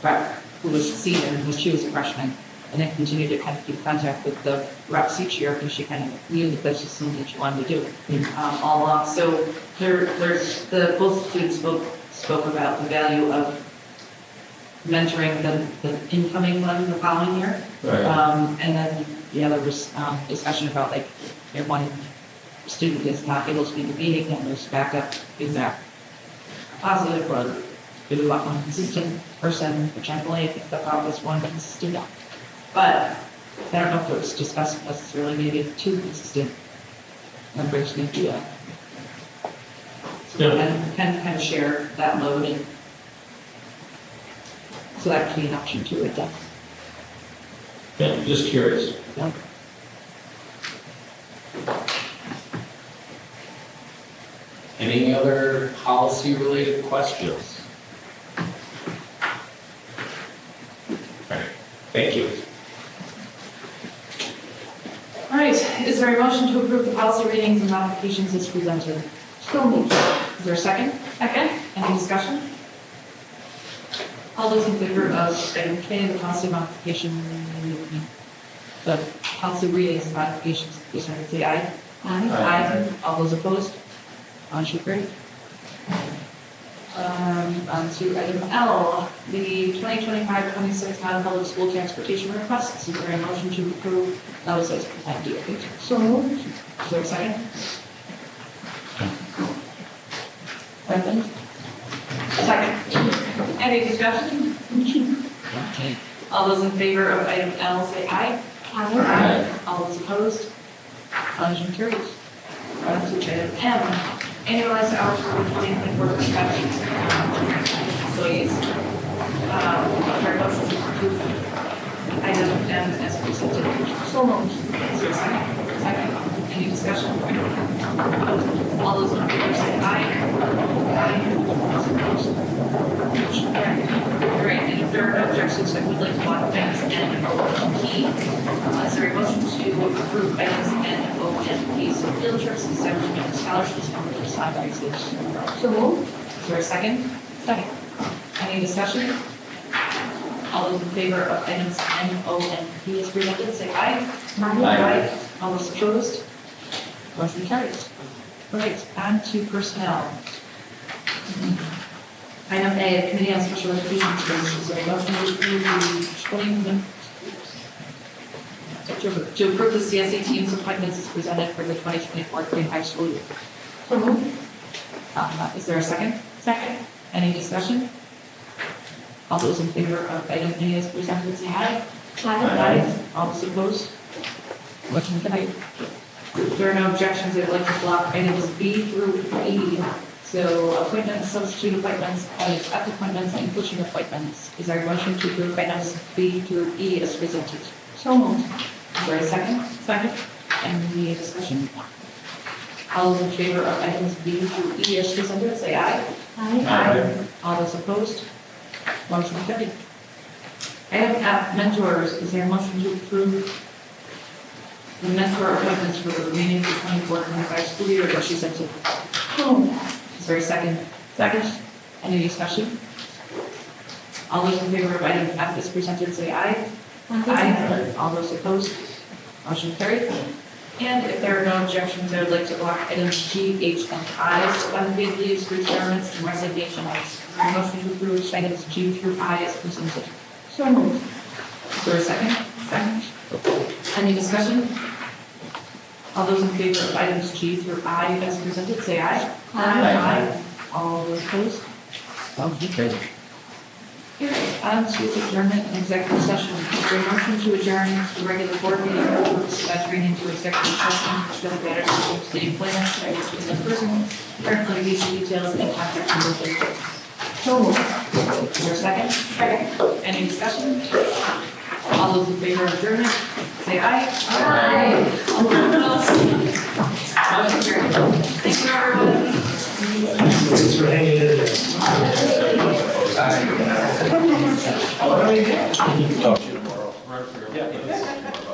rep who was a senior when she was a freshman, and then continued to kind of keep contact with the reps each year because she kind of knew that this was something that she wanted to do all along. So both students spoke about the value of mentoring the incoming one the following year. Right. And then, there was discussion about like, if one student is not able to be the meeting, and there's backup, is that positive, or do we want one consistent person, which I believe the thought was one consistent. But I don't know if it was discussed necessarily, maybe two consistent members need to and can kind of share that load, and so that could be an option too, it does. Yeah, just curious. Yeah. Any other policy-related questions? All right, thank you. All right, is there a motion to approve the policy readings and modifications as presented? So moved. Is there a second? Second. Any discussion? All those in favor of item K, the policy modification, the policy readings and modifications, please say aye. Aye. All those opposed? Motion carried. On to item L, the 2025-26 non-public school transportation requests. Is there a motion to approve those as presented? So moved. Is there a second? Second. Second. Any discussion? Okay. All those in favor of item L say aye. Aye. All those opposed? Motion carries. On to item M, annualized hours for the 2024 employees. Our motion to approve item M as presented. So moved. Is there a second? Second. Any discussion? All those in favor say aye. Aye. Motion carried. All right, and if there are no objections, I would like to block items N, O, and P. Is there a motion to approve items N, O, and P? So field trips, establishment, scholarships, and research. So moved. Is there a second? Second. Any discussion? All those in favor of items N, O, and P as presented, say aye. Aye. All those opposed? Motion carries. All right, on to personnel. Item A, Committee on Special Education Services. Is there a motion to approve the CSA team's appointments as presented for the 2024 high school year? So moved. Is there a second? Second. Any discussion? All those in favor of item A as presented, say aye. Aye. All those opposed? Motion carried. If there are no objections, I'd like to block items B through E. So appointments, substitute appointments, ethics appointments, and coaching appointments. Is there a motion to approve items B through E as presented? So moved. Is there a second? Second. Any discussion? All those in favor of items B through E as presented, say aye. Aye. All those opposed? Motion carried. Item F, mentors. Is there a motion to approve the mentor appointments for the remaining 24-25 school year as presented? Is there a second? Second. Any discussion? All those in favor of item F as presented, say aye. Aye. All those opposed? Motion carried. And if there are no objections, I would like to block items G, H, and I as unpaid leaves, retirements, and resignations. Motion to approve items G through I as presented. So moved. Is there a second? Second. Any discussion? All those in favor of items G through I as presented, say aye. Aye. All those opposed? Motion carried. On to adjournment and executive session. Is there a motion to adjourn the regular board meeting entering into executive session, which will be matters of the employment, rights in the person, currently these details and contract negotiations. So moved. Is there a second? Second. Any discussion? All those in favor of adjournment, say aye. Aye. All those opposed? Motion carried. Thank you, everyone. Thanks for hanging in there. Talk to you tomorrow. Yeah.